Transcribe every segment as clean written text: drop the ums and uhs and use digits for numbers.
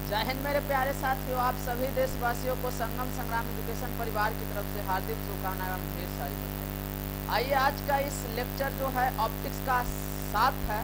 जय हिंद मेरे प्यारे साथियों, आप सभी देशवासियों को संगम संग्राम एजुकेशन परिवार की तरफ से हार्दिक शुभकामनाएं एवं ढेर सारी बधाई। आइए आज का इस लेक्चर जो है ऑप्टिक्स का 7 है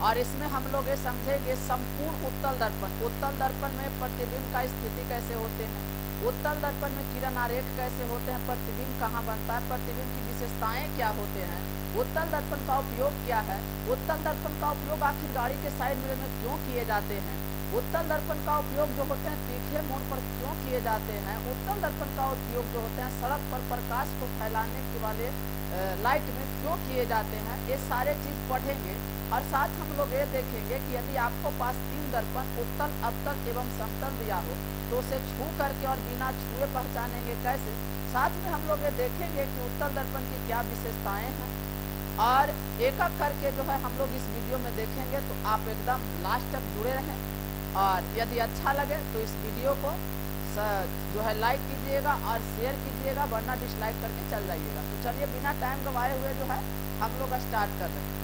और इसमें हम लोग ये समझेंगे संपूर्ण उत्तल दर्पण। उत्तल दर्पण में प्रतिबिंब का स्थिति कैसे होते हैं, उत्तल दर्पण में किरण आरेख कैसे होते हैं, प्रतिबिंब कहाँ बनता है, प्रतिबिंब की विशेषताएं क्या होते हैं, उत्तल दर्पण का उपयोग क्या है, उत्तल दर्पण का उपयोग आखिर गाड़ी के साइड मिरर में क्यों किए जाते हैं, उत्तल दर्पण का उपयोग जो होते हैं तीखे मोड़ पर क्यों किए जाते हैं, उत्तल दर्पण का उपयोग जो होते हैं सड़क पर प्रकाश को फैलाने के वाले लाइट में क्यों किए जाते हैं, ये सारे चीज पढ़ेंगे। और साथ हम लोग ये देखेंगे कि यदि आपको पास 3 दर्पण उत्तल, अवतल एवं समतल दिया हो तो उसे छू करके और बिना छुए पहचानेंगे कैसे। साथ में हम लोग ये देखेंगे कि उत्तल दर्पण की क्या विशेषताएं हैं और एक एक करके जो है हम लोग इस वीडियो में देखेंगे। तो आप एकदम लास्ट तक जुड़े रहें और यदि अच्छा लगे तो इस वीडियो को जो है लाइक कीजिएगा और शेयर कीजिएगा, वरना डिसलाइक करके चल जाइएगा। तो चलिए बिना टाइम गवाए हुए जो है हम लोग स्टार्ट कर रहे हैं।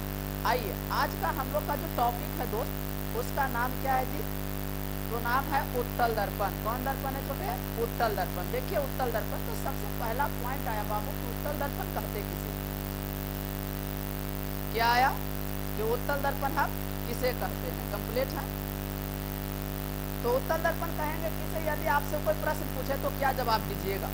आइए आज का हम लोग का जो टॉपिक है दोस्त, उसका नाम क्या है जी? तो नाम है उत्तल दर्पण। कौन दर्पण है छोटे? उत्तल दर्पण। देखिए उत्तल दर्पण, तो सबसे पहला पॉइंट आया बाबू कि उत्तल दर्पण कहते किसे? क्या आया कि उत्तल दर्पण हम किसे कहते हैं? कंप्लीट है। तो उत्तल दर्पण कहेंगे किसे? यदि आपसे कोई प्रश्न पूछे तो क्या जवाब दीजिएगा?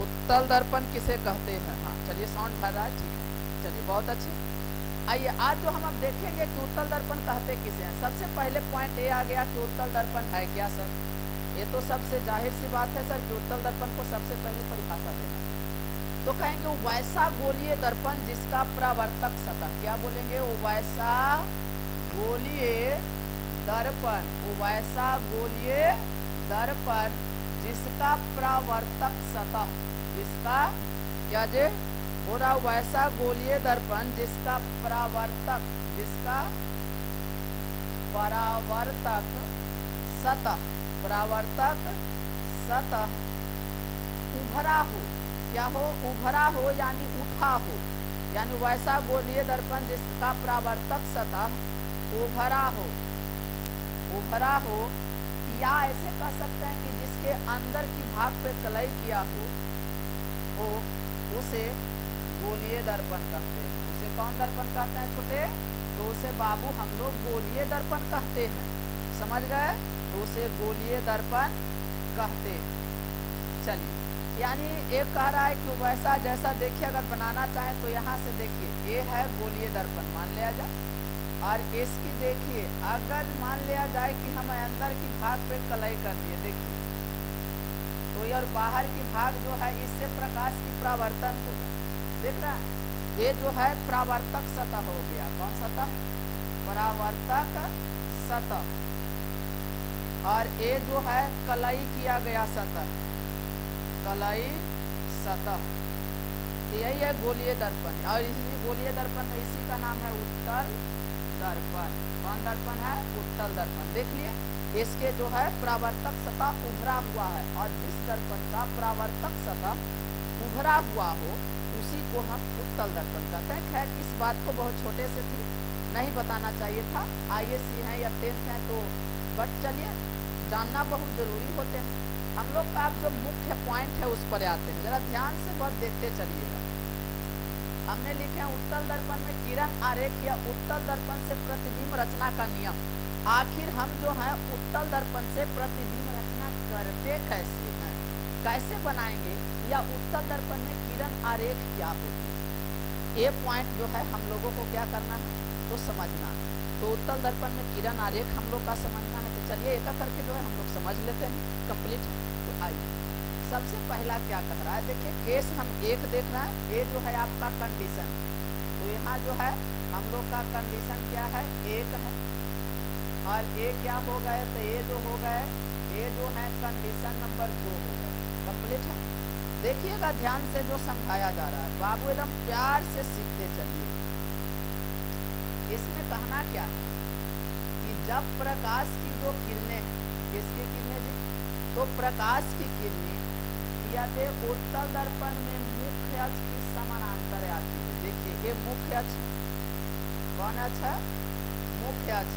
उत्तल दर्पण किसे कहते हैं? हाँ चलिए, साउंड आ रहा है, ठीक है, चलिए बहुत अच्छे। आइए आज जो हम अब देखेंगे कि उत्तल दर्पण कहते किसे हैं। सबसे पहले पॉइंट ये आ गया कि उत्तल दर्पण है क्या सर? ये तो सबसे जाहिर सी बात है सर कि उत्तल दर्पण को सबसे पहले परिभाषा देना। तो कहेंगे वो वैसा गोलीय दर्पण जिसका परावर्तक सतह, क्या बोलेंगे? वो वैसा गोलीय दर्पण, वो वैसा गोलीय दर्पण जिसका परावर्तक सतह, जिसका क्या जे हो रहा, वैसा गोलीय दर्पण जिसका परावर्तक, जिसका परावर्तक सतह, परावर्तक सतह उभरा हो। क्या हो? उभरा हो यानी उठा हो, यानी वैसा गोलीय दर्पण जिसका परावर्तक सतह उभरा हो, उभरा हो, या ऐसे कह सकते हैं कि जिसके अंदर की भाग पे कलई किया हो उसे गोलीय दर्पण कहते हैं। उसे कौन दर्पण कहते हैं छोटे? तो उसे बाबू हम लोग गोलीय दर्पण कहते हैं, समझ गए? तो उसे गोलीय दर्पण कहते हैं। चलिए, यानी एक कह रहा है कि वैसा जैसा देखिए, अगर बनाना चाहे तो यहाँ से देखिए, ये है गोलीय दर्पण मान लिया जाए, और इसकी देखिए अगर मान लिया जाए कि हम अंदर की भाग पे कलई कर दिए, देखिए तो यार बाहर की भाग जो है इससे प्रकाश की परावर्तन होगा, देख रहा है? ये जो है परावर्तक सतह हो गया। कौन सतह? परावर्तक सतह। और ये जो है कलई किया गया सतह, कलई सतह, यही है गोलीय दर्पण। और इसी गोलीय दर्पण में इसी का नाम है उत्तल दर्पण। कौन दर्पण है? उत्तल दर्पण। देखिए इसके जो है परावर्तक सतह उभरा हुआ है, और जिस दर्पण का परावर्तक सतह उभरा हुआ हो उसी को हम उत्तल दर्पण कहते हैं। खैर इस बात को बहुत छोटे से थी, नहीं बताना चाहिए था, ISC है या 10th है तो, बट चलिए जानना बहुत जरूरी होते हैं। हम लोग का जो मुख्य पॉइंट है उस पर आते हैं, जरा ध्यान से बस देखते चलिएगा। हमने लिखे हैं उत्तल दर्पण में किरण आरेख या उत्तल दर्पण से प्रतिबिंब रचना का नियम। आखिर हम जो है उत्तल दर्पण से प्रतिबिंब रचना करते कैसे हैं, कैसे बनाएंगे, या उत्तल दर्पण में किरण आरेख क्या होती है, ये पॉइंट जो है हम लोगों को क्या करना है तो समझना है। तो उत्तल दर्पण में किरण आरेख हम लोग का समझना है। तो चलिए एक करके जो है हम लोग समझ लेते हैं, कंप्लीट। तो आइए सबसे पहला क्या कह रहा है, देखिए केस हम एक देख रहे हैं, ये जो है आपका कंडीशन। तो यहाँ जो है हम लोग का कंडीशन क्या है? एक है, और ये क्या हो गए? तो ये जो हो गए, ये जो है कंडीशन नंबर 2 हो गए, कंप्लीट है। देखिएगा ध्यान से जो समझाया जा रहा है बाबू, एकदम प्यार से सीखते चलिए। इसमें कहना क्या है कि जब प्रकाश की जो किरणें, किसकी किरणें जी? तो प्रकाश की किरणें यदि उत्तल दर्पण में मुख्य अक्ष की समानांतर आती है, देखिए ये मुख्य अक्ष, कौन अक्ष है? मुख्य अक्ष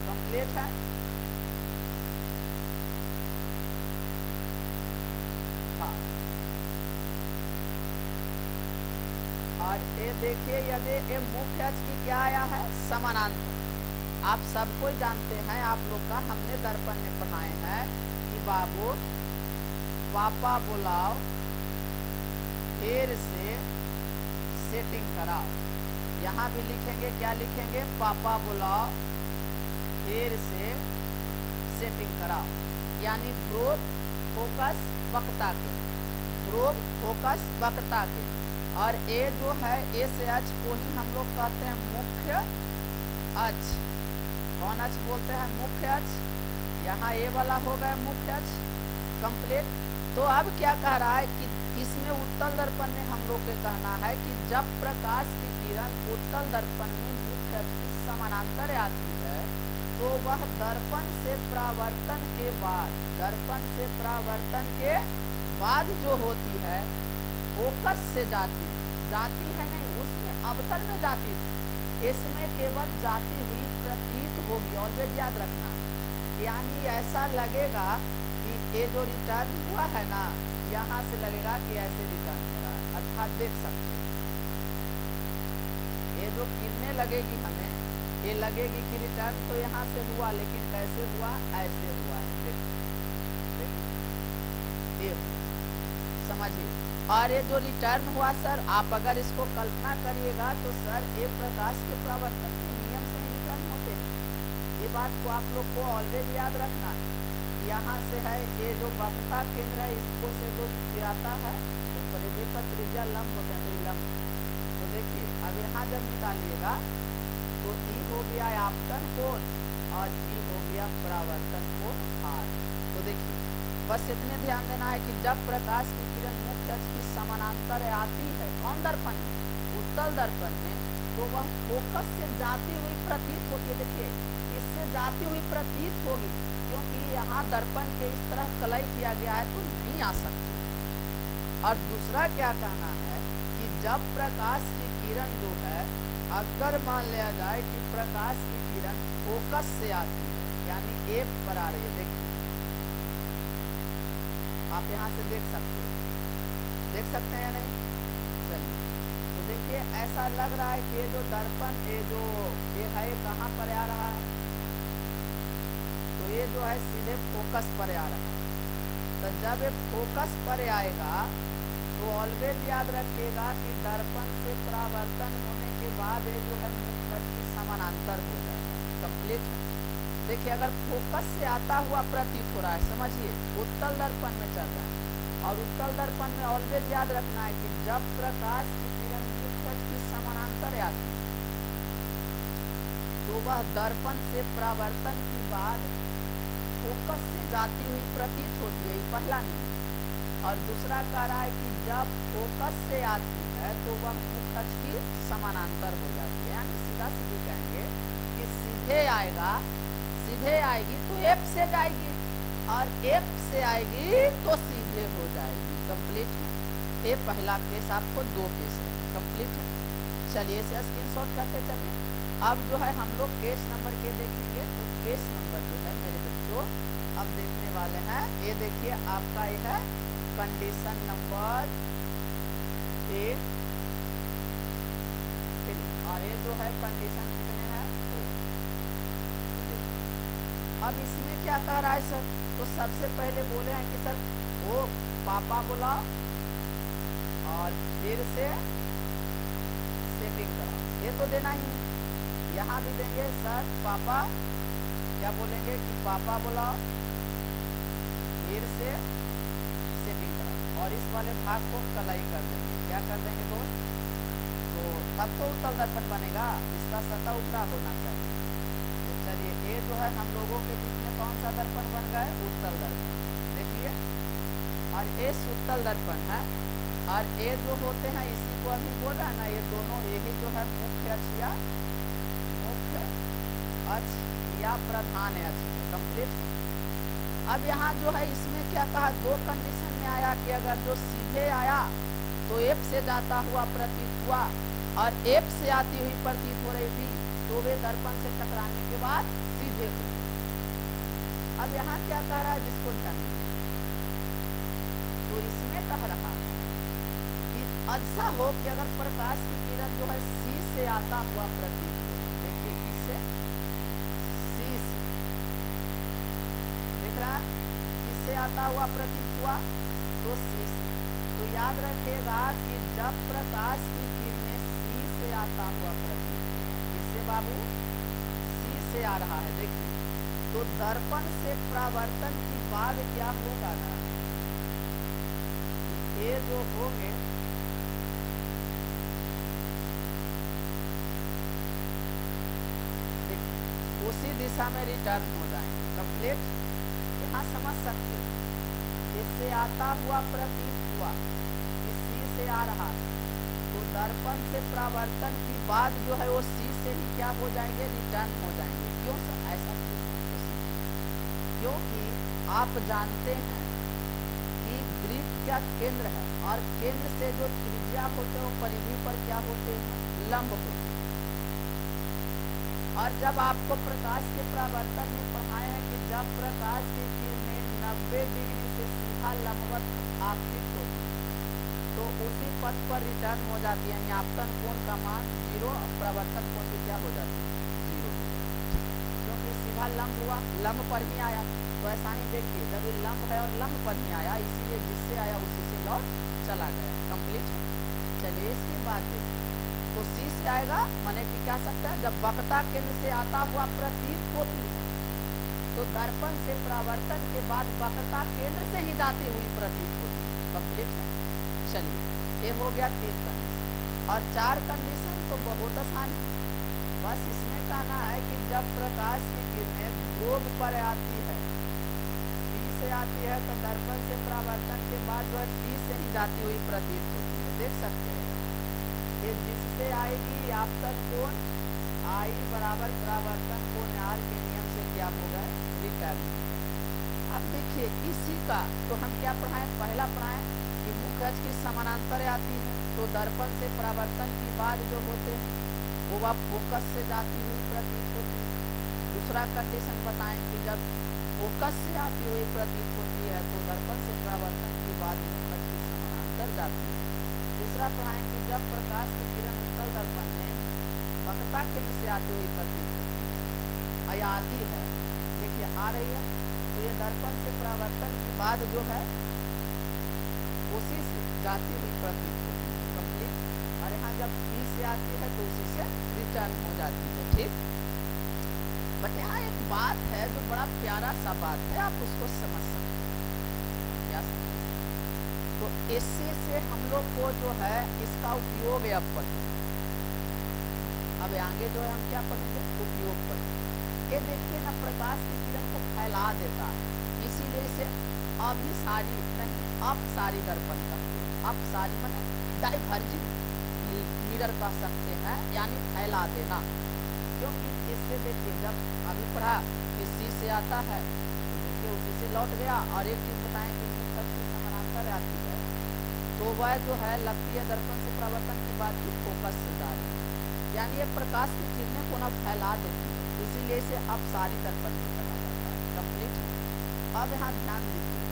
कंप्लीट है। हाँ, और ये देखिए यदि ये मुख्य अक्ष की क्या आया है, समानांतर। आप सबको जानते हैं, आप लोग का हमने दर्पण में पढ़ाए हैं कि बाबू पापा बुलाओ फिर से सेटिंग कराओ। यहाँ भी लिखेंगे, क्या लिखेंगे, पापा बुलाओ फिर से सेटिंग कराओ। यानी ग्रोथ फोकस वक्ता के, ग्रोथ फोकस वक्ता के। और ये जो है इस अक्ष को ही हम लोग कहते हैं मुख्य अक्ष। कौन अक्ष बोलते हैं, मुख्य अक्ष। यहाँ ये वाला हो गया मुख्य अक्ष कंप्लीट। तो अब क्या कह रहा है कि इसमें उत्तल दर्पण में हम लोग के कहना है कि जब प्रकाश की किरण उत्तल दर्पण में मुख्य अक्ष की समानांतर आती है तो वह दर्पण से परावर्तन के बाद, दर्पण से परावर्तन के बाद जो होती है फोकस से जाती है नहीं, उसमें अवतल में जाती थी, इसमें केवल जाती हुई प्रतीत होगी। ऑलवेज याद रखना, यानी ऐसा लगेगा कि ये जो रिटर्न हुआ है ना, यहाँ से लगेगा कि ऐसे रिटर्न हो रहा है। अर्थात देख सकते हैं ये जो किरणें लगेगी हमें, ये लगेगी कि रिटर्न तो यहाँ से हुआ, लेकिन कैसे हुआ, ऐसे हुआ है। देखिए समझिए। और ये जो रिटर्न हुआ सर, आप अगर इसको कल्पना करिएगा तो सर ये प्रकाश के परावर्तन के नियम से रिटर्न होते हैं। ये बात को आप लोग को ऑलवेज याद रखना। यहाँ से है ये जो वक्रता केंद्र है, इसको से जो गिराता है तो परिधि पर त्रिज्या लंब होता है, लंब। तो देखिए अब यहाँ जब निकालिएगा तो ई हो गया आपतन कोण और ई हो गया परावर्तन कोण आर। तो देखिए बस इतने ध्यान देना है कि जब प्रकाश की किरण मुख्य अक्ष की समानांतर आती है, कौन दर्पण में, उत्तल दर्पण में, तो वह फोकस से जाती हुई प्रतीत होती है। देखिए इससे जाती हुई प्रतीत होगी क्योंकि यहाँ दर्पण के इस तरह कलई किया गया है तो नहीं आ सकती। और दूसरा क्या कहना है कि जब प्रकाश की किरण जो है, अगर मान लिया जाए कि प्रकाश की किरण फोकस से आती है, यानी एक पर आ रही है, देखिए आप यहाँ से देख सकते हैं या नहीं, चलिए। तो देखिए ऐसा लग रहा है कि ये जो दर्पण, ये जो ये है कहाँ पर आ रहा है, तो ये जो है सीधे फोकस पर आ रहा है। तो जब ये फोकस पर आएगा तो ऑलवेज याद रखिएगा कि दर्पण से परावर्तन होने के बाद ये जो है मुख्य अक्ष की समानांतर हो जाएगा, कंप्लीट है। देखिए अगर फोकस से आता हुआ प्रतीत हो रहा है, समझिए उत्तल दर्पण में चल रहा है, और उत्तल दर्पण में ऑलवेज याद रखना है कि जब प्रकाश की किरण मुख्य अक्ष की समानांतर आती है तो वह दर्पण से परावर्तन के बाद फोकस से जाती हुई प्रतीत होती है, पहला नहीं। और दूसरा कह रहा है कि जब फोकस से आती है तो वह मुख्य अक्ष की समानांतर हो जाती है, यानी सीधा सीधी कहेंगे कि सीधे आएगा, सीधे आएगी तो एफ से जाएगी, और एफ से आएगी तो सीधे हो जाएगी, कंप्लीट है। ये पहला केस, आपको दो केस है, कंप्लीट है। चलिए इसे स्क्रीनशॉट करते चलिए। अब जो है हम लोग केस नंबर के देखेंगे। तो केस नंबर जो है मेरे बच्चों अब देखने वाले हैं, ये देखिए आपका ये है कंडीशन नंबर 1, और ये जो है कंडीशन कितने हैं, 2। अब इसमें क्या कह रहा है सर, तो सबसे पहले बोले हैं कि सर वो पापा बुलाओ और फिर से सेटिंग कराओ, ये तो देना ही। यहाँ भी देंगे सर पापा, क्या बोलेंगे कि पापा बुलाओ फिर से सेटिंग कराओ, और इस वाले भाग को कलाई कर देंगे, क्या कर देंगे दोस्त, तो तब तो उत्तल दर्पण बनेगा, इसका सतह ऊपरा होना चाहिए। तो चलिए ये जो है हम लोगों के बीच में कौन सा दर्पण बन गया है, उत्तल दर्पण, देखिए। और ये उत्तल दर्पण है, और ये जो होते हैं इसी को अभी बोला ना, ये दोनों यही जो है मुख्य अक्ष या प्रधान अक्ष, कंप्लीट। अब यहाँ जो है इसमें क्या कहा, दो कंडीशन में आया कि अगर जो सीधे आया तो एफ से जाता हुआ प्रतीत हुआ और एफ से आती हुई प्रतीत हो रही थी, तो वे दर्पण से टकराने के बाद सीधे हो। अब यहाँ क्या कह रहा है जिसको ध्यान दीजिए, तो इसमें कह रहा है कि ऐसा हो कि अगर प्रकाश की किरण जो है सी से आता हुआ प्रतीत हो, देखिए किससे, सी से, देख रहा है किससे आता हुआ प्रतीत हुआ, तो सी से। तो याद रखिएगा कि जब प्रकाश की किरणें सी से आता हुआ प्रतीत हुआ, किससे बाबू, सी से आ रहा है, देखिए तो दर्पण से परावर्तन की बाद क्या होगा ना, ये जो होंगे उसी दिशा में रिटर्न हो जाएंगे। कंप्लीट, यहाँ समझ सकते हैं, इससे आता हुआ प्रतीत हुआ, सी से आ रहा है, तो दर्पण से परावर्तन की बाद जो है वो सी से ही क्या हो जाएंगे, रिटर्न हो जाएंगे। क्यों सर ऐसा, क्योंकि आप जानते हैं कि वृत्त क्या केंद्र है, और केंद्र से जो त्रिज्या होते हैं वो परिधि पर क्या होते हैं, लंब होते हैं। और जब आपको प्रकाश के परावर्तन में पढ़ाए हैं कि जब प्रकाश की किरणें 90 डिग्री से सीधा लंबवत आपतित होती तो उसी पथ पर रिटर्न हो जाती है, यानी आपतन कोण का मान 0 और परावर्तन कोण की क्या हो जाती है, 0, क्योंकि सीधा लंब हुआ, लंब पर ही आया। तो ऐसा नहीं, देखिए जब ये लंब है और लंब पर ही आया, इसीलिए जिससे आया उसी से लौट चला गया। कंप्लीट। चलिए इसके बाद देखिए, तो सी से आएगा, माने कि क्या सकता है, जब वक्रता केंद्र से आता हुआ प्रतीत होती है तो दर्पण से परावर्तन के बाद वक्रता केंद्र से ही जाती हुई प्रतीत होती है। कंप्लीट है। चलिए ये हो गया 3 कंडीशन, और 4 कंडीशन तो बहुत आसान है। बस इसमें कहना है कि जब प्रकाश की किरणें ध्रुव पर आती है, सी से आती है, तो दर्पण से परावर्तन के बाद जो है डी से ही जाती हुई प्रतीत होती है। देख सकते हैं ये जिससे आएगी आपतन कोण आई बराबर परावर्तन कोण आर के नियम से क्या होगा, रिटर्न। अब देखिए इसी का तो हम क्या पढ़ाएं, पहला पढ़ाएं कि मुख्य अक्ष की समानांतर आती है, तो दर्पण से परावर्तन की बाद जो होते हैं वो वह फोकस से जाती हुई प्रतीत होती है। दूसरा कंडीशन बताएं कि जब फोकस से आती हुई प्रतीत होती है तो दर्पण से परावर्तन की बाद मुख्य अक्ष की समानांतर जाती है। दूसरा पढ़ाएं कि जब प्रकाश की किरण उत्तल दर्पण में वक्रता केंद्र से आती हुई प्रतीत होती है, आती है, देखिए आ रही है, तो ये दर्पण से परावर्तन के बाद जो है उसी से जाती हुई प्रतीत होती है। कंप्लीट। और यहाँ जब बी से आती है तो उसी से रिटर्न हो जाती है। ठीक, बट यहाँ एक बात है जो बड़ा प्यारा सा बात है, आप उसको समझ सकते हैं। क्या समझ, तो इससे से हम लोग को जो है इसका उपयोग है अब पढ़ेंगे। अब आगे जो है हम क्या पढ़ेंगे, उपयोग पढ़ेंगे। ये देखिए ना, प्रकाश की किरण को फैला देता है, इसीलिए इसे अभिसारी नहीं अपसारी दर्पण कहते हैं। अपसारी माने डाइवर्जिंग मिरर कह सकते हैं, यानी फैला देना। क्योंकि इससे देखिए जब अभी पढ़ा कि सी से आता है तो देखिए उसी से लौट गया। और एक चीज बताएं कि मुख्य अक्ष की समानांतर आती है तो वह जो है लगती है दर्पण से परावर्तन की बात की फोकस से जा रही है, यानी ये प्रकाश की किरणें को ना फैला देती है, इसीलिए इसे अपसारी दर्पण भी कहा जाता है। कंप्लीट। अब यहाँ ध्यान दीजिए,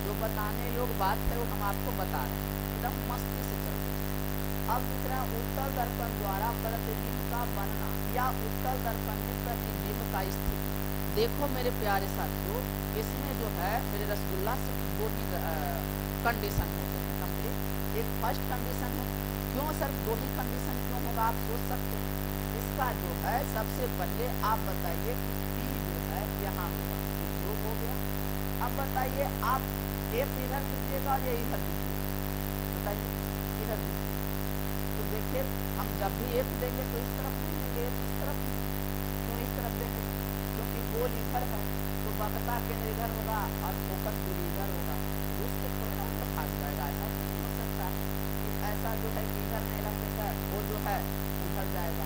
जो बताने योग्य बात है वो हम आपको बता रहे हैं, एकदम मस्ती से चल रहे हैं। अब दिख रहा है उत्तल दर्पण द्वारा प्रतिबिंब का बनना या उत्तल दर्पण में प्रतिबिंब का स्थिति। देखो मेरे प्यारे साथियों, इसमें जो है मेरे रसगुल्ला से 2 कंडीशन होते हैं। कंप्लीट। एक फर्स्ट कंडीशन है, क्यों सर 2 ही कंडीशन क्यों होगा, आप सोच सकते हैं। इसका जो है सबसे पहले आप बताइए कि पी जो है यहाँ होगा, तो हो गया। अब बताइए आप एक इधर दीजिएगा और ये इधर दीजिएगा, बताइए इधर दीजिए, तो देखिए हम जब भी एक देंगे तो इस तरफ नहीं देंगे, इस तरफ, क्यों इस तरफ देंगे, क्योंकि गोल इधर है तो वक्रता केंद्र इधर होगा और फोकस दूरी इधर होगा, उससे थोड़ा ना तो भाग जाएगा। ऐसा नहीं हो सकता कि ऐसा जो है कि इधर नहीं रखेगा वो जो है उधर जाएगा,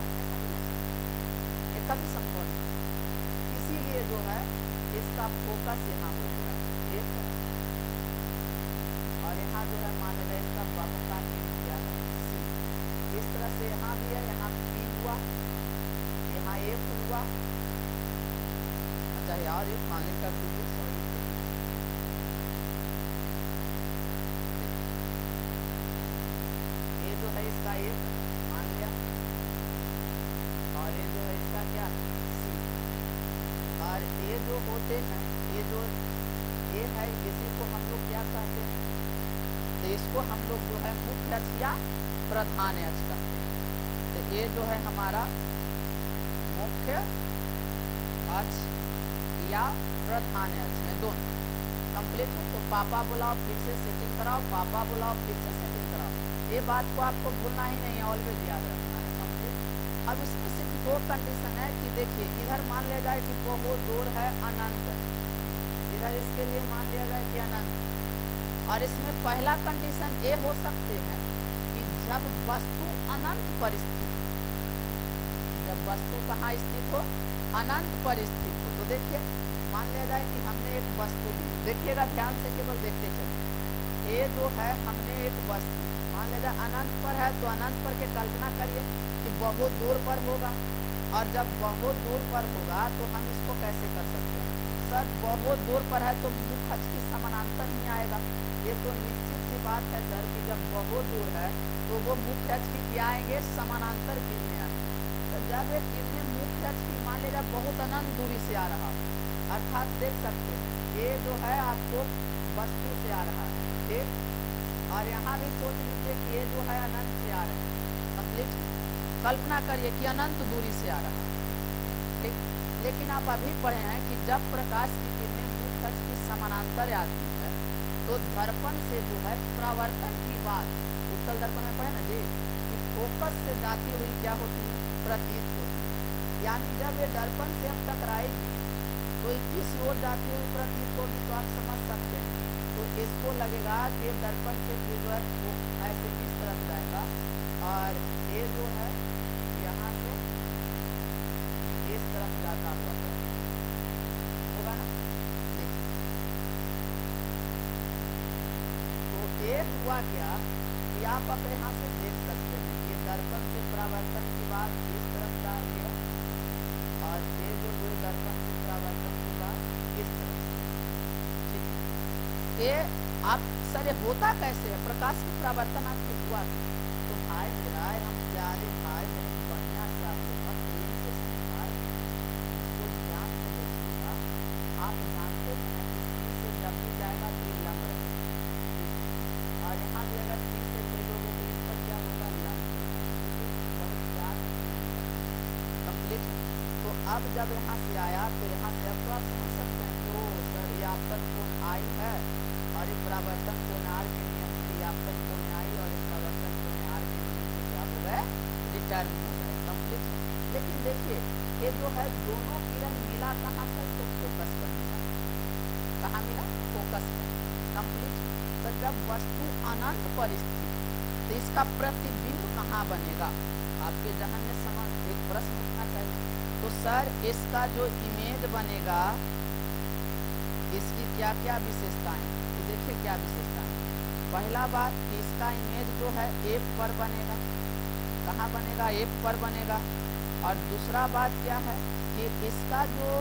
ये कभी संभव नहीं। इसीलिए जो है इसका फोकस यहाँ हो गया एक, और यहाँ जो है मान और ये फाइनल कर दीजिए, सॉरी। ये जो है इसका एक मान लिया, और ये जो है इसका क्या सी, और ये जो होते हैं, ये जो ये है इसी को हम लोग क्या कहते हैं, तो इसको हम लोग जो है मुख्य अक्ष या प्रधान अक्ष कहते हैं। तो ये जो है हमारा मुख्य अक्ष या प्रधान अक्ष में दोनों कंप्लीट हो। तो पापा बुलाओ फिर से सेटिंग कराओ, पापा बुलाओ फिर से सेटिंग कराओ, ये बात को आपको भूलना ही नहीं है, ऑलवेज याद रखना है कंप्लीट। अब इसमें सिर्फ दो कंडीशन है कि देखिए इधर मान लिया जाए कि बहुत दूर है अनंत, इधर इसके लिए मान लिया जाए कि अनंत, और इसमें पहला कंडीशन ये हो सकते हैं कि जब वस्तु अनंत पर स्थित, जब वस्तु कहाँ स्थित हो, अनंत पर स्थित हो। तो देखिए मान लिया जाए कि हमने एक वस्तु ली, देखिएगा ध्यान से, केवल देखते चलिए। ये जो है हमने एक वस्तु मान लिया जाए अनंत पर है, तो अनंत पर के कल्पना करिए कि बहुत दूर पर होगा, और जब बहुत दूर पर होगा तो हम इसको कैसे कर सकते हैं, सर बहुत दूर पर है तो मुख्य अक्ष की समानांतर ही आएगा, ये तो निश्चित सी बात है सर कि जब बहुत दूर है तो वो मुख्य अक्ष की क्या आएंगे, समानांतर किरणें आएंगे। तो जब ये किरणें मुख्य अक्ष की मान लीजिए बहुत अनंत दूरी से आ रहा, अर्थात देख सकते हैं ये जो है आपको वस्तु से आ रहा है, ठीक, और यहाँ भी सोच लीजिए कि ये जो है अनंत से आ रहा है, कंप्लीट कल्पना करिए कि अनंत दूरी से आ रहा है, ठीक। लेकिन आप अभी पढ़े हैं कि जब प्रकाश की किरणें मुख्य अक्ष की समानांतर आती है तो दर्पण से जो है परावर्तन की बात, उत्तल दर्पण में पढ़े ना जी, कि फोकस से जाती हुई क्या होती है, प्रतीत होती है। यानी जब ये दर्पण से अब टकराएगी तो किस ओर जाती हुई प्रतीत होगी, तो आप समझ सकते हैं। तो इसको लगेगा कि दर्पण से जो है वो ऐसे इस तरफ जाएगा, और ये जो है यहाँ से इस तरफ जाता हुआ होगा ना। तो ये हुआ क्या कि आप अपने यहाँ से देख सकते हैं, ये दर्पण से परावर्तन की बात इस तरफ जा रही है, और ये जो दर्पण से परावर्तन की बात इस तरफ, ठीक है। ये आप सर ये होता कैसे है, प्रकाश की परावर्तन आपको हुआ, तो भाई मेरा हम प्यारे भाई बहुत बढ़िया से आपके पास से समझाए, तो ध्यान से देखिएगा, आप जानते हैं कि से जब भी जाएगा तो लंब रहेगा, और यहाँ भी अगर तीन से ले लोगे तो इस पर क्या होगा, लंब, कंप्लीट। तो अब जब यहाँ से आया तो यहाँ से अब तो आप समझ सकते हैं, तो सर ये आपतन कोण आई है और ये परावर्तन कोण आर के नियम से आपतन कोण आई और इस परावर्तन कोण आर के नियम से क्या हो गए, रिटर्न हो गए, कंप्लीट। लेकिन देखिए ये जो है दोनों किरण मिला कहाँ पर, तो फोकस पर मिला, कहाँ मिला, फोकस पर, कंप्लीट। तो जब वस्तु अनंत पर स्थित तो इसका प्रतिबिंब कहाँ बनेगा, आपके जहन में समझ एक प्रश्न उठना चाहिए। तो सर इसका जो इमेज बनेगा इसकी क्या क्या विशेषताएं, तो देखिए क्या विशेषताएं। पहला बात इसका इमेज जो है एफ पर बनेगा, कहाँ बनेगा, एफ पर बनेगा। और दूसरा बात क्या है कि इसका जो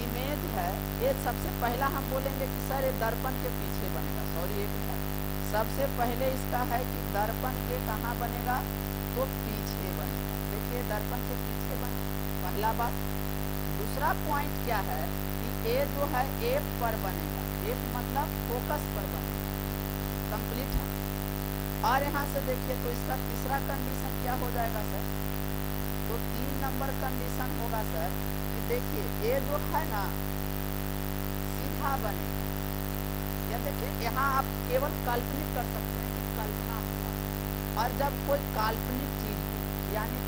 इमेज है ये सबसे पहला हम बोलेंगे कि सर ये दर्पण के पीछे बनेगा, सॉरी एक मिनट, सबसे पहले इसका है कि दर्पण के कहाँ बनेगा, तो पीछे बनेगा, देखिए दर्पण के पीछे बनेगा, पहला बात। दूसरा पॉइंट क्या है कि ए जो है एफ पर बनेगा, एफ मतलब फोकस पर बनेगा, कंप्लीट है। और यहाँ से देखिए तो इसका तीसरा कंडीशन क्या हो जाएगा सर, तो 3 नंबर कंडीशन होगा सर कि देखिए ये जो है ना सीधा बनेगा, या देखिए यहाँ आप केवल काल्पनिक कर सकते हैं कि कल्पना होगा, और जब कोई काल्पनिक चीज यानी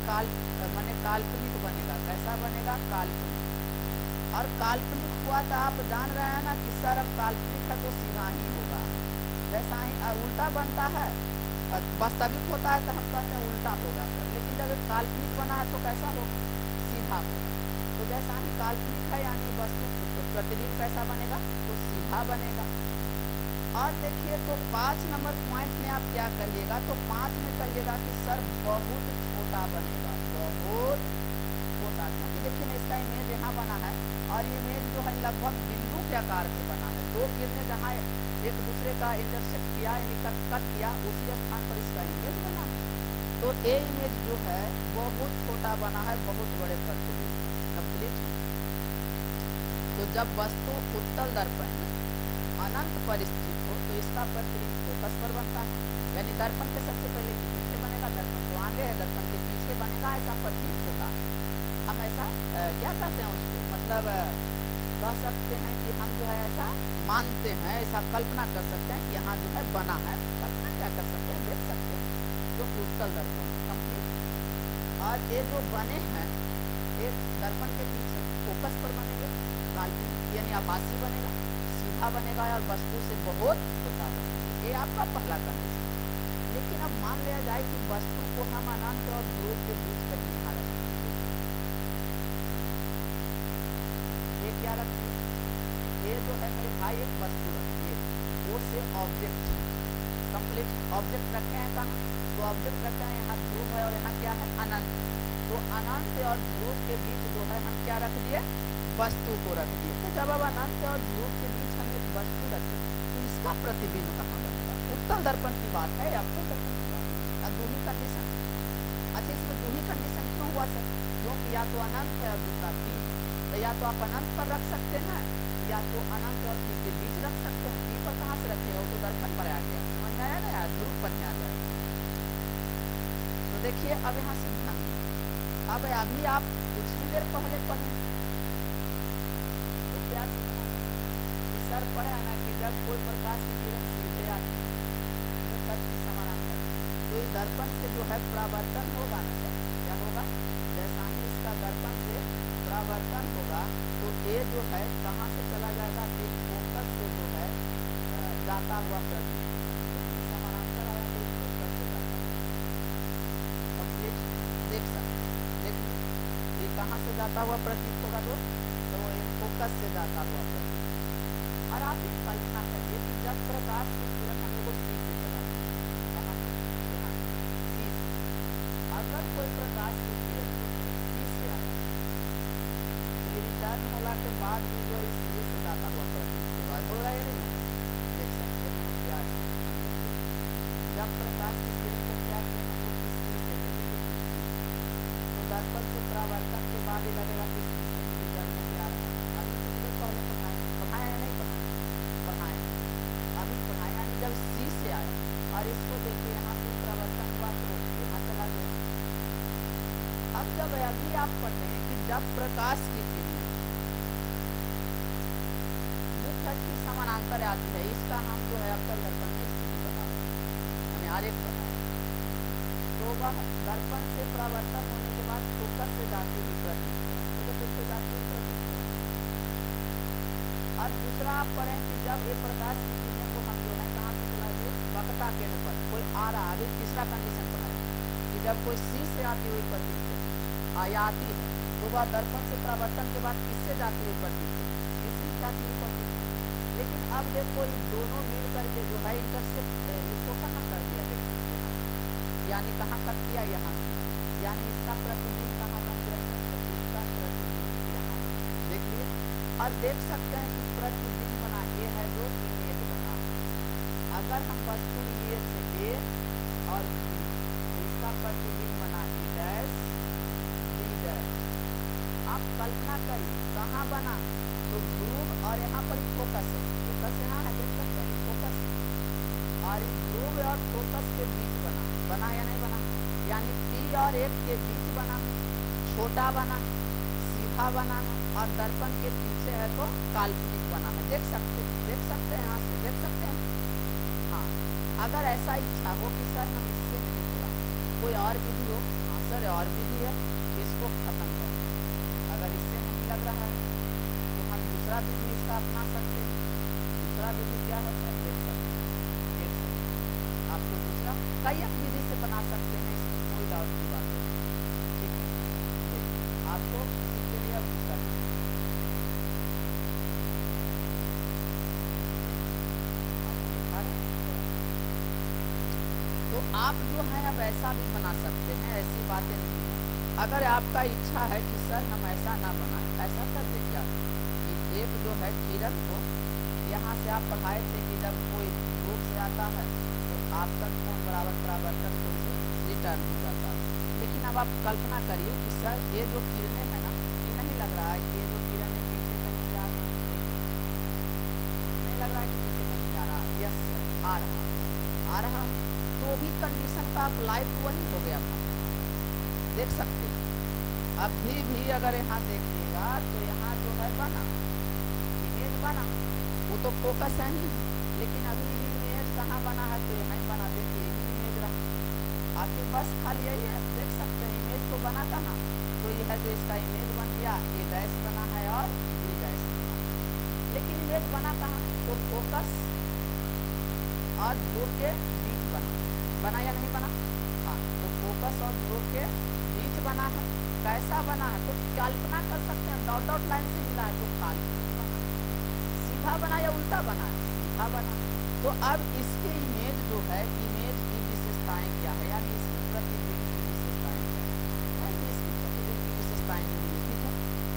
माने काल्पनिक बनेगा, कैसा बनेगा, काल्पनिक। और काल्पनिक हुआ तो आप जान रहे हैं ना कि सर अब काल्पनिक है तो सीधा ही होगा, जैसा ही उल्टा बनता है वास्तविक होता है तो हम कहते हैं उल्टा होगा सर, लेकिन जब एक काल्पनिक बना है तो कैसा होगा, सीधा होगा। तो जैसा ही काल्पनिक है यानी वस्तु तो प्रतिबिंब कैसा बनेगा, तो सीधा बनेगा। और देखिए तो 5 नंबर पॉइंट में आप क्या करिएगा, तो 5 में कहिएगा कि सर बहुत छोटा बनेगा, बहुत छोटा, क्योंकि देखिए ना इसका इमेज यहाँ बना है और ये इमेज जो है लगभग बिंदु के आकार से बना है। दो किरणें जहाँ एक दूसरे का इंटरसेक्ट किया यानी कट किया, उसी स्थान पर इसका इमेज बना है। तो ये इमेज जो है बहुत छोटा बना है बहुत बड़े प्रतिबिंब कंप्लीट। तो जब वस्तु उत्तल दर्पण में अनंत पर स्थित हो तो इसका प्रतिबिंब फोकस पर बनता है, यानी दर्पण के सबसे पहले पीछे बनेगा, दर्पण जो आगे है दर्पण के पीछे बनेगा, ऐसा प्रतीत होगा। हम ऐसा क्या कहते हैं उसको, मतलब कह सकते हैं कि हम जो है ऐसा मानते हैं, ऐसा कल्पना कर सकते हैं कि यहाँ जो है बना है, कल्पना क्या कर सकते हैं, देख सकते हैं जो उत्तल दर्पण कंप्लीट। और ये जो बने हैं एक दर्पण के पीछे फोकस पर बनेंगे, काल्पनिक यानी आभासी बनेगा, सीधा बनेगा और वस्तु से बहुत छोटा बनेगा। ये आपका पहला कंडीशन। लेकिन अब मान लिया जाए कि वस्तु को हम अनंत और ध्रुव के बीच कहीं यहाँ रखें, ये क्या रखिए, ये जो है मेरे भाई एक वस्तु रखिए, वो से ऑब्जेक्ट कंप्लीट ऑब्जेक्ट रखे हैं कहाँ, तो ऑब्जेक्ट रखे हैं यहाँ ध्रुव है और यहाँ क्या है अनंत। तो अनंत और ध्रुव के बीच जो है हम क्या रख दिए, वस्तु को रख दिए। तो जब अब अनंत और ध्रुव के बीच हम एक वस्तु रखें तो इसका प्रतिबिंब कहाँ बनेगा, उत्तल दर्पण की बात है या अवतल दर्पण की बात है, दो ही कंडीशन। अच्छा इसमें दो ही कंडीशन क्यों हुआ सर, क्योंकि या तो अनंत है और दूसरा पी, तो या तो आप अनंत पर रख सकते हैं या तो अनंत और पी के बीच रख सकते हैं। पी पर कहाँ से रखे हो, तो दर्पण पर आ गया, समझ में आया ना यार, ध्रुव पर आ जाए। तो देखिए अब यहाँ से ध्यान, अब अभी आप कुछ ही देर पहले पढ़े तो क्या सर पढ़े ना कि जब कोई प्रकाश की किरण सीधे आती है तो कट की समानांतर, तो इस दर्पण से जो है परावर्तन होगा ना सर, क्या होगा, जैसा ही इसका दर्पण से परावर्तन होगा तो ये जो है कहाँ से चला जाएगा, कि फोकस से जो है जाता हुआ प्रतिबिंब समानांतर आया तो फोकस से जाता कंप्लीट देख सकते, देखिए ये कहाँ से जाता हुआ प्रतीत होगा दोस्त, तो ये फोकस से जाता हुआ प्रतीत। और आप एक कल्पना करिए कि जब प्रकाश की किरण हम लोग सी से चला कहाँ से, यहाँ सी से, अगर कोई प्रकाश की किरण सी से आया तो रिटर्न होगा के बाद भी जो इस सी से जाता हुआ प्रतीत होगा, हो रहा है नहीं, देख सकते हैं क्या है। जब प्रकाश की किरण को क्या किया हम लोग इस सी से लेंगे तो दर्पण से परावर्तन के बाद ही लगेगा कि रिटर्न में क्या रहा। अभी कुछ पहले पढ़ाया या नहीं पढ़ाए, अभी पढ़ाया यानी जब सी से आया और इसको देखिए यहाँ से परावर्तन हुआ तो यहाँ चला गया। अब जब अभी आप पढ़ रहे हैं कि जब प्रकाश की किरण मुख्य की समानांतर आती है, इसका नाम जो है अवतल दर्पण की स्थिति बता रहे हैं, हमें आरेख बताया। तो वह दर्पण से परावर्तन होने के बाद फोकस से जाती हुई प्रतीत से जाती हुई प्रतीत। और दूसरा आप पढ़ें कि जब ये प्रकाश की किरणें को हम जो है कहाँ से चला दिए, वक्रता केंद्र पर कोई आ रहा, अभी तीसरा कंडीशन पढ़ाए कि जब कोई सी से आती हुई प्रतीत आती है तो वह दर्पण से परावर्तन के बाद किससे जाती हुई प्रतीत है, इसी जाती हुई प्रतीत। लेकिन अब देखो ये दोनों मिल करके जो है इंटरसेप्ट इसको कहाँ कर दिया, देखिए यानी कहाँ कट किया, यहाँ, यानी इसका प्रतिबिंब कहाँ बन गया, इसका प्रतिबिंब यहाँ देखिए। और देख सकते हैं कि प्रतिबिंब बना ये है जो इमेज बना, अगर हम वस्तु ये से ए और बी तो इसका प्रतिबिंब बना ई डैश बी डैश। आप कल्पना करिए कहाँ बना, तो ध्रुव और यहाँ पर फोकस है, फोकस यहाँ है, देख सकते हैं फोकस, और ध्रुव और फोकस के बीच बना या नहीं बना, यानी पी और एक के बीच बना, छोटा बना, सीधा बना और दर्पण के पीछे है तो काल्पनिक बना है, देख सकते हैं यहाँ से देख सकते हैं। हाँ अगर ऐसा इच्छा हो कि सर हम इससे नहीं हुआ, कोई और विधि हो, हाँ सर और विधि है, इसको खत्म कर, अगर इससे नहीं लग रहा है तो हम दूसरा विधि इसका अपना सकते हैं। दूसरा विधि क्या है सर, देख सकते हैं आपको दूसरा कई एक विधि से बना सकते हैं, इसमें कोई डाउट की बात नहीं, ठीक है। आपको इसी के लिए अब दूसरा तो आप जो है अब ऐसा भी बना सकते हैं, ऐसी बातें नहीं है। अगर आपका इच्छा है कि सर हम ऐसा ना बनाए, ऐसा कर दे क्या, एक जो है किरण को यहाँ से आप पढ़ाए थे कि जब कोई रोग से आता है तो आपतन कोण बराबर परावर्तन कोण से रिटर्न हो जाता है। लेकिन अब आप कल्पना करिए कि सर ये जो किरणें हैं ना, ये नहीं लग रहा है कि ये जो किरण है पीछे कहीं से आ रही है, नहीं लग रहा है कि पीछे कहीं से आ रहा है। यस सर, आ रहा तो भी कंडीशन का अप्लाई तो वही हो गया था, देख सकते हैं। अभी भी अगर यहाँ देखिएगा तो यहाँ जो है बना इमेज बना, वो तो फोकस है नहीं, लेकिन अभी भी इमेज कहाँ बना है तो यहाँ बना, देखिए इमेज रहा। आखिर बस खाली यही है, देख सकते हैं इमेज तो बना कहाँ, तो यह जो इसका इमेज बन गया, ये डैश बना है और ये डैश बना, लेकिन इमेज बना कहाँ, तो फोकस और ध्रुव के बीच बना या नहीं बना? हाँ, तो फोकस और ध्रुव के बीच बना है। कैसा बना है तो कल्पना कर सकते हैं, डॉट डॉट लाइन से मिला है तो काल्पनिक बना, सीधा बना या उल्टा बना है, सीधा बना। तो अब इसके इमेज जो है, इमेज की विशेषताएं क्या है, यानी इसकी प्रतिबिंब की विशेषताएं क्या है, इसकी प्रतिबिंब की विशेषताएं निम्नलिखित है।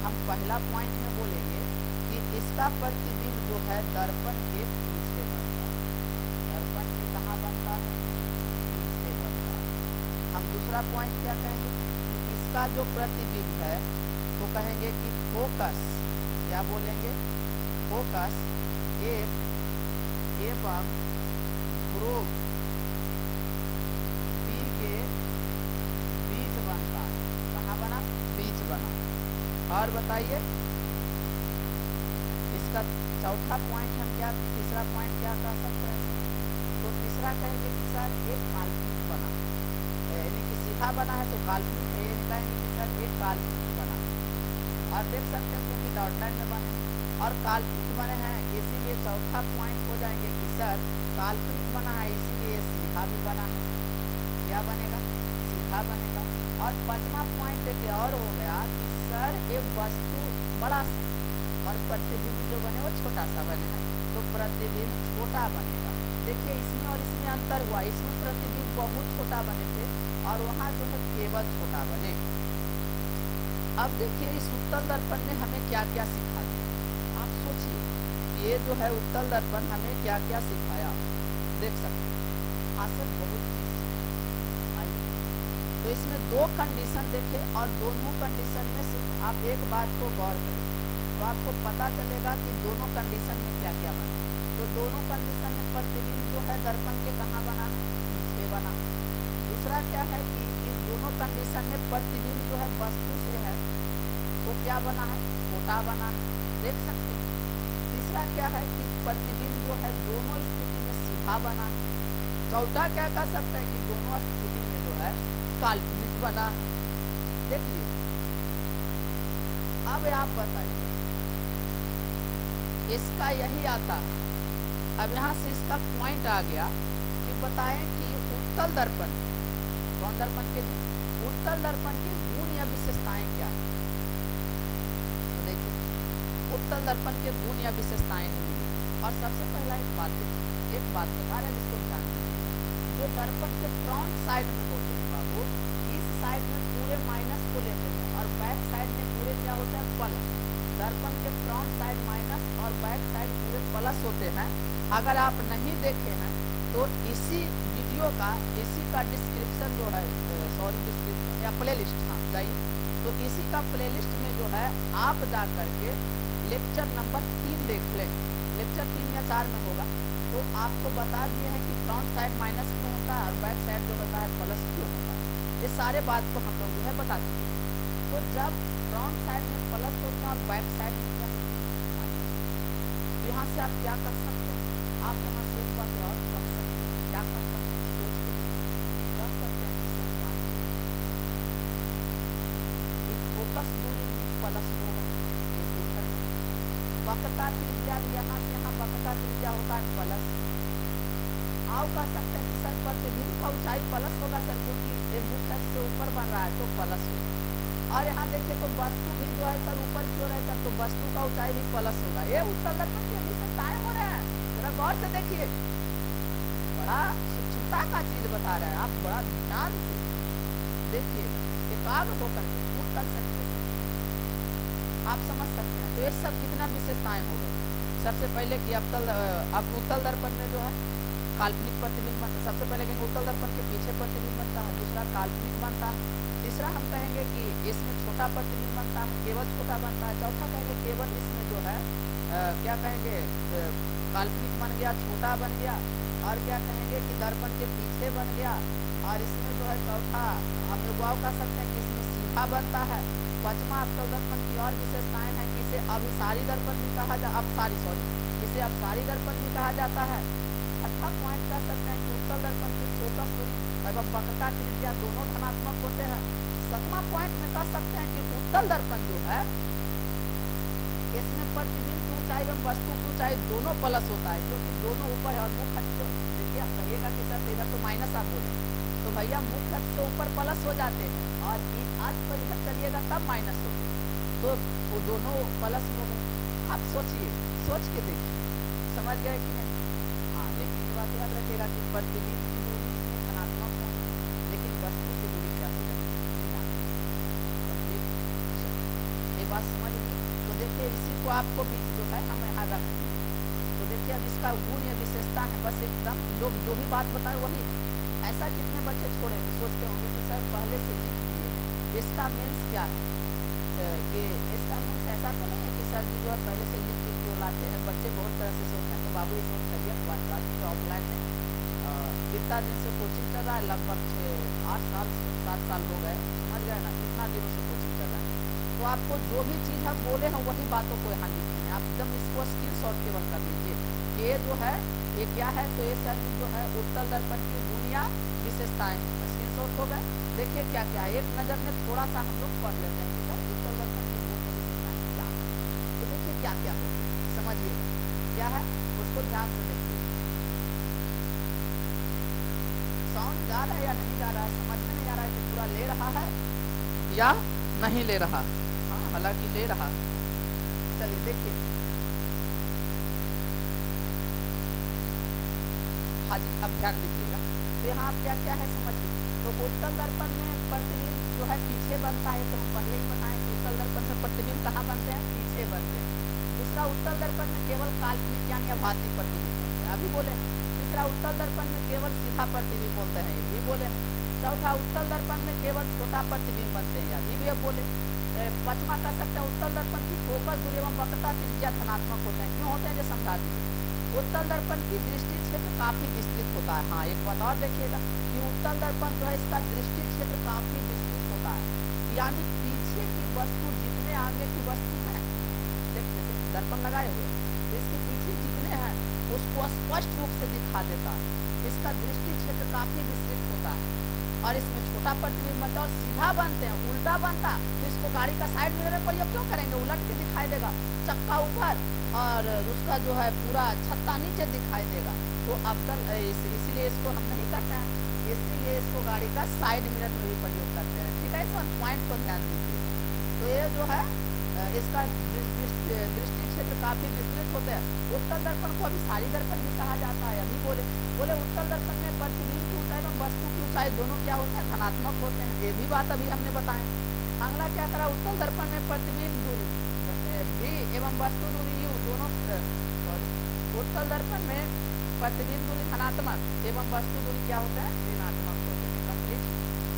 हम पहला पॉइंट में बोलेंगे कि इसका प्रतिबिंब जो है दर्पण के पीछे बनता है, दर्पण के कहाँ बनता है, पीछे बनता है। हम दूसरा पॉइंट क्या कहेंगे, इसका जो प्रतिबिंब है तो कहेंगे कि फोकस, क्या बोलेंगे, फोकस एक एवं ध्रुव पी के बीच बनता है, कहाँ बना, बीच बना। और बताइए इसका चौथा पॉइंट हम क्या, तीसरा पॉइंट क्या कह सकते हैं, तो तीसरा कहेंगे कि सर एक काल्पनिक बना, यानी कि सीधा बना है तो काल्पनिक है, यानी कि सर एक काल्पनिक बना। और देख सकते हैं क्योंकि डॉट लाइन में बने और काल्पनिक बने हैं, इसीलिए चौथा पॉइंट हो जाएंगे कि सर काल्पनिक बना है इसीलिए सीधा भी बना है, क्या बनेगा, सीधा बनेगा। और पांचवा पॉइंट एक और हो गया कि सर एक वस्तु बड़ा सा और प्रतिबिंब जो बने वो छोटा सा बने हैं, तो प्रतिबिंब छोटा बनेगा। देखिए इसमें और इसमें अंतर हुआ, इसमें प्रतिबिंब बहुत छोटा बने थे और वहाँ जो है केवल छोटा बने। अब देखिए इस उत्तल दर्पण ने हमें क्या क्या सिखा दिया, आप सोचिए ये जो है उत्तल दर्पण हमें क्या क्या सिखाया, देख सकते हैं आसर बहुत चीज। तो इसमें दो कंडीशन देखे और दोनों कंडीशन में सिर्फ आप एक बात को गौर करें तो आपको पता चलेगा कि दोनों कंडीशन में क्या क्या बना। तो दोनों कंडीशन में प्रतिबिंब जो है दर्पण के कहाँ बना, पीछे बना। दूसरा क्या है कि इन दोनों कंडीशन में प्रतिबिंब जो है वस्तु से है तो क्या बना है, छोटा बना, देख सकते हैं। तीसरा क्या है कि प्रतिबिंब जो है दोनों स्थिति में सीधा बना। चौथा क्या कह सकते हैं कि दोनों स्थिति में जो है काल्पनिक बना। देखिए अब आप बताइए इसका यही आता है। अब यहाँ से इसका पॉइंट आ गया कि बताएं कि उत्तल दर्पण, कौन दर्पण के, उत्तल दर्पण की गुण या विशेषताएं क्या है। तो देखिए उत्तल दर्पण के गुण या विशेषताएं मिली और सबसे पहला एक बात बता रहे जिसको ध्यान दीजिएगा, जो दर्पण के फ्रंट साइड में होते हैं बाबू, इस साइड में पूरे माइनस को लेते हैं और बैक साइड में पूरे क्या होता है, प्लस। दर्पण के फ्रंट साइड माइनस और बैक साइड पूरे प्लस होते हैं। अगर आप नहीं देखे हैं तो इसी वीडियो का, इसी का डिस्क्रिप्शन जो है, सॉरी डिस्क्रिप्शन या प्ले लिस्ट, हाँ जाइए, तो इसी का प्ले लिस्ट में जो है आप जा करके लेक्चर नंबर 3 देख लें, लेक्चर 3 या 4 में होगा, तो आपको बता दिए हैं कि फ्रंट साइड माइनस क्यों होता है और बैक साइड जो होता है प्लस क्यों होता है। ये सारे बात को हम लोग जो है बता देंगे। तो जब फ्रंट साइड में प्लस होता है और बैक साइड में क्या होता है, तो यहाँ से आप क्या कर सकते हैं, आप यहाँ से एक बात और कर सकते हैं, क्या कर सकते हैं, सोच के कर सकते हैं फोकस दूरी में प्लस होगा, वक्रता त्रिज्या यहाँ से यहाँ वक्रता त्रिज्या होगा प्लस। आओ कह सकते हैं कि सर प्रतिबिंब का ऊंचाई प्लस होगा सर, क्योंकि एक दूसरे से ऊपर बन रहा है तो प्लस होगा। और यहाँ देखिए तो वस्तु भी जो है सर ऊपर की ओर है सर, तो वस्तु का ऊंचाई भी प्लस होगा। ये उत्तल दर्पण की विशेषताएं हो रहे हैं, जरा गौर से देखिए, बड़ा सूक्ष्मता का चीज बता रहा है, आप बड़ा ध्यान से देखिए, एकाग्र होकर के उत्तर सकते। आप समझ सकते हैं। तो ये सब कितना विशेषताएं हो गई। सबसे पहले कि अब उत्तल दर्पण में जो है काल्पनिक प्रतिबिंब बनता है। सबसे पहले कहेंगे उत्तल दर्पण के पीछे प्रतिबिंब बनता है, दूसरा काल्पनिक बनता है, तीसरा हम कहेंगे कि इसमें छोटा प्रतिबिंब बनता है, केवल छोटा बनता है, चौथा कहेंगे केवल इसमें जो है क्या कहेंगे काल्पनिक बन गया, छोटा बन गया, और क्या कहेंगे कि दर्पण के पीछे बन गया, और इसमें जो है चौथा हम लोग कह सकते हैं कि इसमें सीधा बनता है। पांचवा अवतल दर्पण की और विशेषताएं हैं कि इसे अभिसारी दर्पण भी कहा इसे अपसारी दर्पण भी कहा जाता है। छठा पॉइंट कह सकते हैं कि उत्तल दर्पण की फोकस दूरी एवं वक्रता त्रिज्या दोनों धनात्मक होते हैं। सातवां पॉइंट में कह सकते हैं कि उत्तल दर्पण जो है इसमें प्रतिबिंब की ऊंचाई एवं वस्तु की ऊंचाई दोनों प्लस होता है, क्योंकि दोनों ऊपर है और मुख्य अक्ष तो देखिए आप कहिएगा कि सर इधर तो माइनस आप बोले, तो भैया मुख्य अक्ष के ऊपर प्लस हो जाते हैं और आज पर इधर चलिएगा तब माइनस होगी, तो वो दोनों प्लस हो गए। आप सोचिए, सोच के देखिए, समझ गए कि नहीं? हाँ, लेकिन ये बात याद रखिएगा कि प्रतिबिंब की दूरी इसमें धनात्मक हो, लेकिन वस्तु की दूरी क्या हो जाएगी, ये बात समझ ली। तो देखिए इसी को आपको भी जो है हम यहाँ रख देंगे। तो देखिए अब इसका गुण या विशेषता है, बस एकदम लोग जो भी बात बताए वही। ऐसा कितने बच्चे छोड़ेंगे, सोचते होंगे कि सर पहले से लिख दिए, इसका मीन्स क्या है, कि इसका मीन्स ऐसा तो नहीं है कि सर जी जो है पहले से लिख के क्यों लाते हैं। बच्चे बहुत तरह से सोचते हैं, तो बाबू ये सोच करिए बात की ऑफलाइन में कितना दिन से कोचिंग चल रहा है, लगभग 8 साल 7 साल हो गए, समझ गए ना, कितना दिनों से कोचिंग चल रहा है। तो आपको जो भी चीज़ हम बोले हैं वही बातों को यहाँ लिखनी है, आप एकदम इसको स्क्रीनशॉट केवल कर लीजिए। ये जो है ये क्या है, तो ये सब जो है उत्तल दर्पण की गुण या विशेषताएं स्क्रीनशॉट हो गए। देखिए क्या क्या है, एक नज़र में थोड़ा सा हम लोग पढ़ लेते हैं कि सर उत्तल दर्पण की गुण या विशेषताएं क्या है। तो देखिए क्या क्या हो, समझिए क्या है, उसको ध्यान से देखिए। साउंड जा रहा है या नहीं जा रहा है, समझ में नहीं आ रहा है कि पूरा ले रहा है या नहीं ले रहा। हाँ, हालांकि ले रहा। चलिए देखिए, हाँ जी, अब ध्यान दीजिएगा। तो यहाँ आप क्या क्या है समझिए। तो उत्तल दर्पण में प्रतिबिंब जो है पीछे बनता है, तो हम पहले ही बताएं कि उत्तल दर्पण में प्रतिबिंब कहाँ बनते हैं, पीछे बनते हैं। दूसरा उत्तल दर्पण में केवल काल्पनिक यानी आभासी प्रतिबिंब बनते हैं, अभी बोले। तीसरा उत्तल दर्पण में केवल सीधा प्रतिबिंब बोलते हैं, ये भी बोले। चौथा उत्तल दर्पण में केवल छोटा प्रतिबिंब बनते हैं, अभी भी बोले। पांचवा कह सकते हैं उत्तल दर्पण की फोकस दूरी एवं वक्रता त्रिज्या धनात्मक होते हैं। क्यों होते हैं, जो समझा दीजिए। उत्तल दर्पण की दृष्टि क्षेत्र काफी विस्तृत होता है। हाँ, एक बात और देखिएगा कि उत्तल दर्पण जो है इसका दृष्टि क्षेत्र काफी विस्तृत होता है, यानी पीछे की वस्तु जितने आगे की वस्तु है, देखिए दर्पण लगाए हुए इसके पीछे जितने हैं उसको स्पष्ट रूप से दिखा देता है। इसका दृष्टि क्षेत्र काफी विस्तृत होता है और इसमें छोटा प्रतिबिंब बनता है और सीधा बनते हैं, उल्टा बनता तो इसको गाड़ी का साइड मिरर पर क्यों करेंगे, उलट के दिखाई देगा, चक्का ऊपर और उसका जो है पूरा छत्ता नीचे दिखाई देगा। तो अवतल इसीलिए इसको हम नहीं करते हैं, इसीलिए इसको गाड़ी का साइड मिरर में भी प्रयोग करते हैं। ठीक है, इस पॉइंट को ध्यान दीजिए। तो ये जो है इसका दृष्टि क्षेत्र काफी विस्तृत होते हैं। उत्तल दर्पण को अभिसारी दर्पण भी कहा जाता है, अभी बोले उत्तल दर्पण में प्रतिबिंब की ऊंचाई एवं वस्तु की ऊंचाई दोनों क्या होते हैं, धनात्मक होते हैं, ये भी बात अभी हमने बताया। अगला क्या करा, उत्तल दर्पण में प्रतिबिंब दूरी भी एवं वस्तु दूरी यू दोनों, उत्तल दर्पण में प्रतिबिंब दूरी धनात्मक एवं वस्तु दूरी क्या होता है, ऋणात्मक होते हैं। कंप्लीट।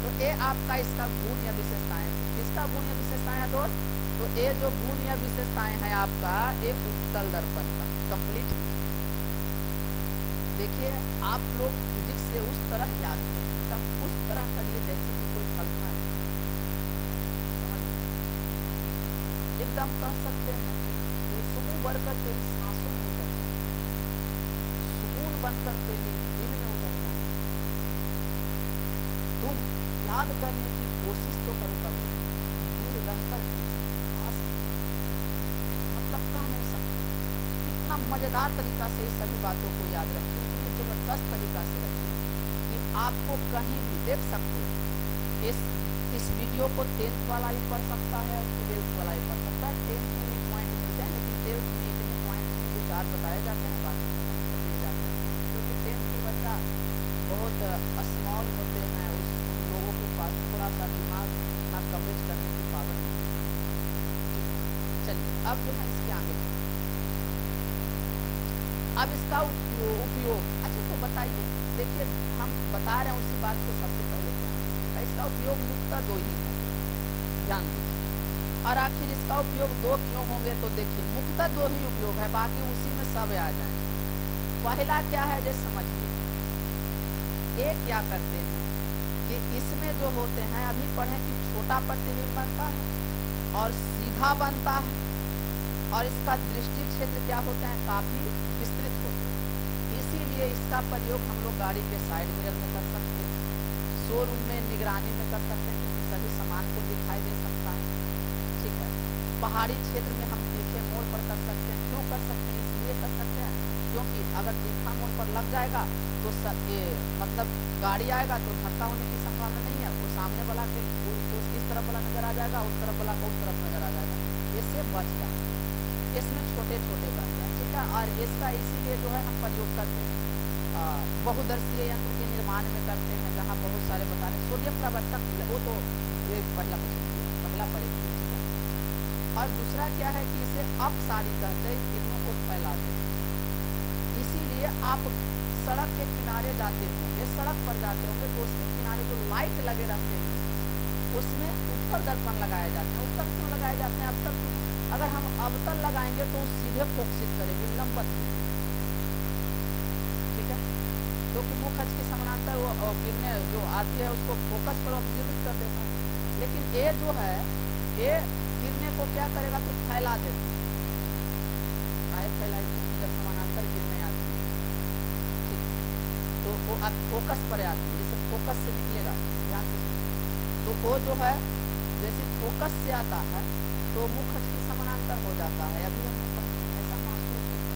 तो ये आपका इसका गुण या विशेषताएं, इसका गुण या विशेषताएं है दोस्त। तो ये जो गुण या विशेषताएं हैं आपका एक उत्तल दर्पण का कंप्लीट। देखिए आप लोग फिजिक्स से उस तरह याद करें, सब उस तरह करिए जैसे कि कोई कल्पना है, एकदम कह सकते हैं कि सुकून बढ़कर तेरी सांसों में उतरना, सुकून बनकर तेरे दिल में उतरना, तुम याद करने की कोशिश तो करो कभी, दूर रहकर मतलब कह नहीं सकते। इतना मजेदार तरीका से सभी बातों को याद रखिए, जबरदस्त तरीका से रखिए कि आपको कहीं भी देख सकते हो। इस वीडियो को 10th वाला ही पढ़ सकता है, 12th वाला ही पढ़ सकता है। 10th में भी पॉइंट मिलते हैं, लेकिन 12th में इतने पॉइंट विचार बताए जाते हैं, बात दिए जाते हैं, क्योंकि 10th के बच्चा बहुत स्मॉल होते हैं, उन लोगों के पास थोड़ा सा दिमाग ना कवरेज करने की पावर नहीं। चलिए अब जो है इसके आगे अब इसका उपयोग अच्छा तो बताइए, देखिए हम बता रहे हैं उसी बात को सबसे पहले क्या इसका उपयोग मुख्यतः दो ही है, ध्यान दीजिए। और आखिर इसका उपयोग दो क्यों होंगे, तो देखिए मुख्यतः दो ही उपयोग है, बाकी उसी में सब आ जाए। पहला क्या है जैसे समझिए, ये क्या करते हैं कि इसमें जो होते हैं अभी पढ़े कि छोटा प्रतिबिंब बनता है और सीधा बनता है, और इसका दृष्टि क्षेत्र क्या होता है काफी विस्तृत होता है। इसीलिए इसका प्रयोग हम लोग गाड़ी के साइड मिरर में कर सकते हैं, शोरूम में निगरानी में कर सकते हैं क्योंकि सभी सामान को दिखाई दे सकता है, ठीक है। पहाड़ी क्षेत्र में हम तीखे मोड़ पर कर सकते हैं, क्यों कर सकते हैं, इसलिए कर सकते हैं क्योंकि अगर तीखा मोड़ पर लग जाएगा तो मतलब गाड़ी आएगा तो धक्का होने की संभावना नहीं है, वो सामने वाला के इस तरफ वाला नजर आ जाएगा, उस तरफ वाला को उस तरफ नजर आ जाएगा, इससे बच जाए। इसमें छोटे छोटे बन जाए, ठीक है। और इसका इसीलिए जो है हम प्रयोग करते हैं बहुदर्शीय यंत्र के निर्माण में करते हैं, जहाँ बहुत सारे बता रहे सोडियम प्रवर्तक, वो तो पहला पड़ेगा। और दूसरा क्या है कि इसे अपसारी कहते हैं, किरणों को फैला दे। इसीलिए आप सड़क के किनारे जाते होंगे, सड़क पर जाते होंगे तो उसके किनारे जो लाइट लगे रहते हैं उसमें उत्तल दर्पण लगाए जाते हैं। उत्तल क्यों लगाए जाते हैं, अवतल अगर हम अवतल लगाएंगे तो सीधे फोकसित करेंगे, लंबत, ठीक है, क्योंकि मुख अक्ष के समानांतर वो किरणें जो आती है उसको फोकस पर ऑब्जर्व कर देता है। लेकिन ये जो है ये किरणें को क्या करेगा तो फैला देगा, फैलाई जब समानांतर किरणें आती है, ठीक, तो वो फोकस पर आती है, जैसे फोकस से निकलेगा, ध्यान से, तो वो जो है जैसे फोकस से आता है तो मुख अक्ष के समानांतर हो जाता है, अभी हम ऐसा महसूस होता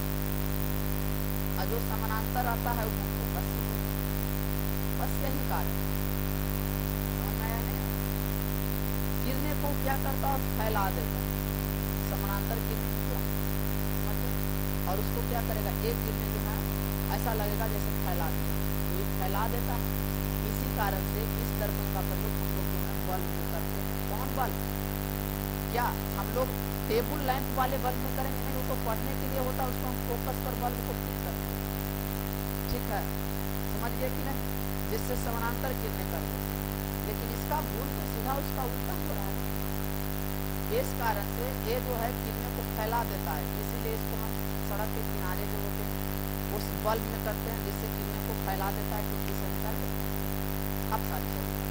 है, जो समानांतर आता है वो फोकस से, बस यही कारण है। किरणें को क्या करता है फैला देगा, समानांतर किरणें और उसको क्या करेगा, एक किरणें जो है ऐसा लगेगा जैसे फैला देगा, तो ये फैला देता है। इसी कारण से इस दर्पण का प्रयोग हम लोग जो है बल्ब में करते हैं। कौन बल्ब, क्या हम लोग टेबल लैंप वाले बल्ब में करेंगे, नहीं, वो तो पढ़ने के लिए होता है, उसको हम फोकस पर बल्ब को फिक्स करते हैं, ठीक है, समझ गए कि नहीं, जिससे समानांतर किरणें कर देते हैं। लेकिन इसका मूल तो सीधा उसका उल्टा हो रहा है, इस कारण से ये जो है किरणें को फैला देता है। इसीलिए इसको हम सड़क के किनारे जो होते हैं उस बल्ब में करते हैं, जिससे किरणें को फैला देता है, क्योंकि इसे निकाल देता है। अब साथ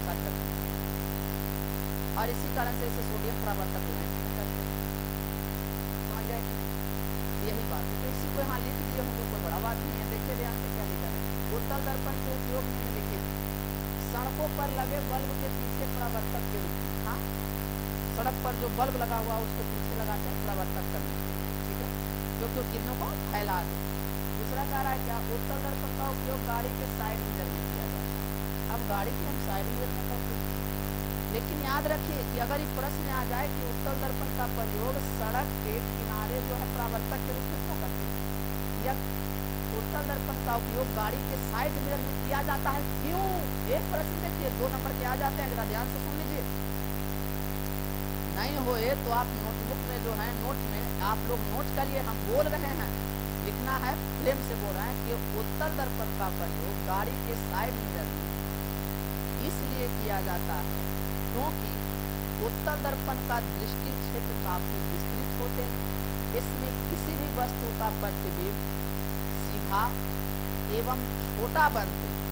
करते हैं, और इसी कारण से इसे सोडियम परावर्तक लैंप में करते हैं, समझ गए कि नहीं, यही बात है। तो इसी को यहाँ लिख दिए हम लोग, कोई बड़ा बात नहीं है। देखिए ध्यान से क्या लिखा है, उत्तल दर्पण के उपयोग में लिखे सड़कों पर लगे बल्ब के पीछे परावर्तक के रूप में, हाँ, सड़क पर जो बल्ब लगा हुआ उसको पीछे लगाते हैं परावर्तक करने के लिए, ठीक है, जो कि किरणों को फैला दे। दूसरा कह रहा है क्या, उत्तल दर्पण का उपयोग गाड़ी के साइड मिरर में किया जाता है। अब गाड़ी के हम साइड मिरर में करते हैं, लेकिन याद रखिए कि अगर ये प्रश्न आ जाए कि उत्तल दर्पण का प्रयोग सड़क के किनारे जो है परावर्तक के रूप में क्यों करते हैं, या उत्तल दर्पण का उपयोग गाड़ी के साइड मिरर में किया जाता है क्यों, एक प्रश्न देखिए 2 नंबर के आ जाते हैं, जरा ध्यान से सुन लीजिए। नहीं होए तो आप नोटबुक में जो है नोट में आप लोग नोट करिए, हम बोल रहे हैं, लिखना है, प्रेम से बोल रहे हैं कि उत्तल दर्पण का प्रयोग गाड़ी के साइड मिरर में इसलिए किया जाता है क्योंकि उत्तल दर्पण का दृष्टि क्षेत्र काफी विस्तृत होते हैं, इसमें किसी भी वस्तु का प्रतिबिंब सीधा एवं छोटा बनते हैं,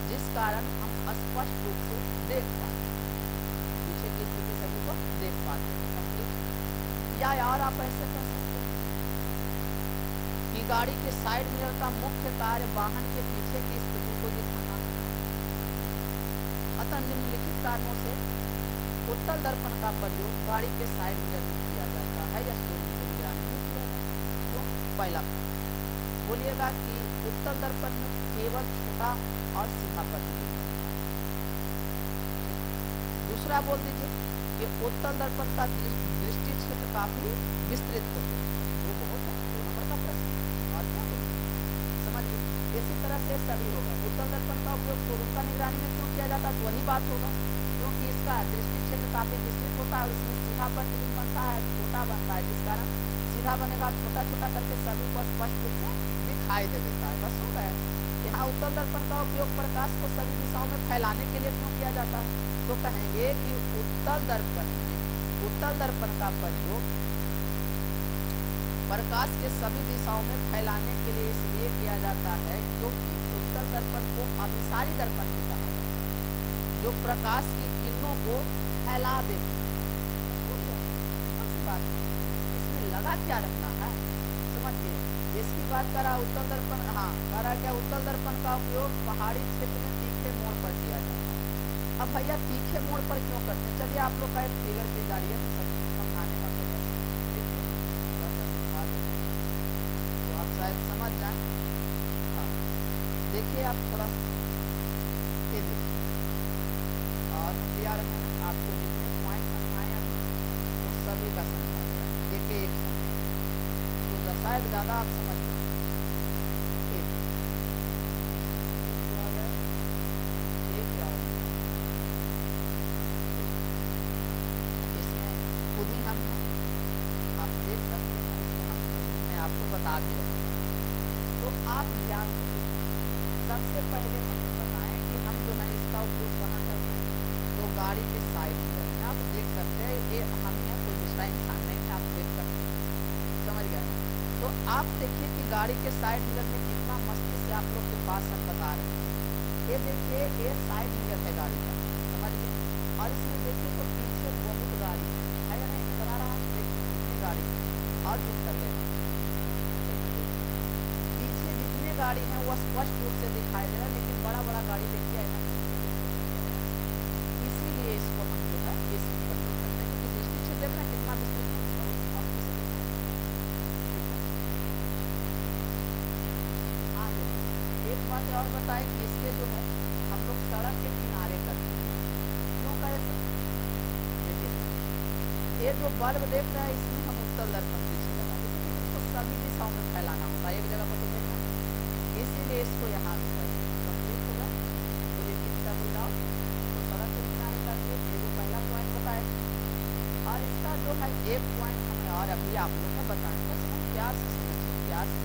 जिस कारण हम स्पष्ट रूप से देख पाते हैं, पीछे की स्थिति सभी को देख पाते हैं। या यार आप ऐसे कर सकते हैं कि गाड़ी के साइड मिरर का मुख्य कार्य वाहन के पीछे की स्थिति को दिखाना, अतः निम्नलिखित कारणों से उत्तल दर्पण का प्रयोग गाड़ी के साइड मिरर में किया जाता है या शोरूम के निगरानी में किया जाता है। तो पहला बोलिएगा कि उत्तल दर्पण में केवल छोटा और सीधा प्रतिबिंब। दूसरा बोल दीजिए कि उत्तल दर्पण का दृष्टि क्षेत्र काफी विस्तृत होता है, वो बहुत है 2 नंबर का प्रश्न, और क्या समझिए। इसी तरह से सभी होगा। उत्तल दर्पण का उपयोग शोरूम का निगरानी में क्यों किया जाता है, तो वही बात होगा क्योंकि इसका दृष्टि क्षेत्र काफी विस्तृत होता है और इसमें सीधा यहाँ पर त्रिभुज बनता है छोटा बनता है, जिस कारण सीधा बनेगा छोटा छोटा करके सभी को स्पष्ट रूप से दिखाई दे देता है। बस हो गया। यहाँ उत्तल दर्पण का उपयोग प्रकाश को सभी दिशाओं में फैलाने के लिए क्यों किया जाता है? तो कहेंगे कि उत्तल दर्पण का प्रयोग प्रकाश के सभी दिशाओं में फैलाने के लिए इसलिए किया जाता है क्योंकि उत्तल दर्पण को अभिसारी दर्पण भी कहा जाता है, जो प्रकाश की किरणों को फैला देती है। बात इसमें लगा क्या रखना है, समझिए। इसकी बात करा उत्तल दर्पण, हाँ करा क्या, उत्तल दर्पण का उपयोग पहाड़ी क्षेत्र में तीखे मोड़ पर किया जाता है। अब भैया तीखे मोड़ पर क्यों करते हैं? चलिए आप लोग का एक फिगर की जा रही है समझाने का प्रयास, तो आप शायद समझ जाए। हाँ देखिए आप थोड़ा देखिए, और हम तैयार हैं आपको जितने पॉइंट समझाए वो सभी का समझा दिया, एक एक तो शायद ज़्यादा आप समझ गए। इसमें खुद ही हम आप देख सकते हैं, मैं आपको बता दिया। तो आप ध्यान दीजिए, सबसे पहले हमें बताएं कि हम जो है इसका उपयोग कहाँ करते हैं। तो गाड़ी के साइड में आप देख सकते हैं, ये हम यहाँ कोई दूसरा इंसान नहीं, आप देख सकते हैं, समझ गए। तो आप देखिए कि गाड़ी के साइड मिरर में कितना मस्ती से आप लोग के पास हम बता रहे हैं। ये देखिए ये साइड मिरर है गाड़ी का, समझिए। और इसमें देखिए तो पीछे बहुत गाड़ी है या नहीं नजर आ रहा है, देखिए गाड़ी और जो कर गए पीछे जितने गाड़ी है वो स्पष्ट रूप से दिखाई दे रहा है, लेकिन बड़ा बड़ा गाड़ी देखिए है ना, इसीलिए इसको हम जो है इस प्रयोग करते हैं। क्योंकि दृष्टि से देखना कितना विस्तृत एक बात और बताएं कि इसके जो है हम लोग सड़क के किनारे करते हैं, क्यों करे सर? देखिए ये जो बल्ब देख रहे हैं इसमें हम उत्तल दर्पण पीछे लगा देते हैं, इसको सभी दिशाओं में फैलाना होता है, एक जगह पर तो देखना, इसीलिए इसको यहाँ से कंप्लीट होगा। तो ये किसका बोल रहा तो सड़क के किनारे करते, ये जो पहला पॉइंट बताया। और इसका जो है एक पॉइंट हमें और अभी आप लोग को बताएंगे, प्यार से समझिए, प्यार से।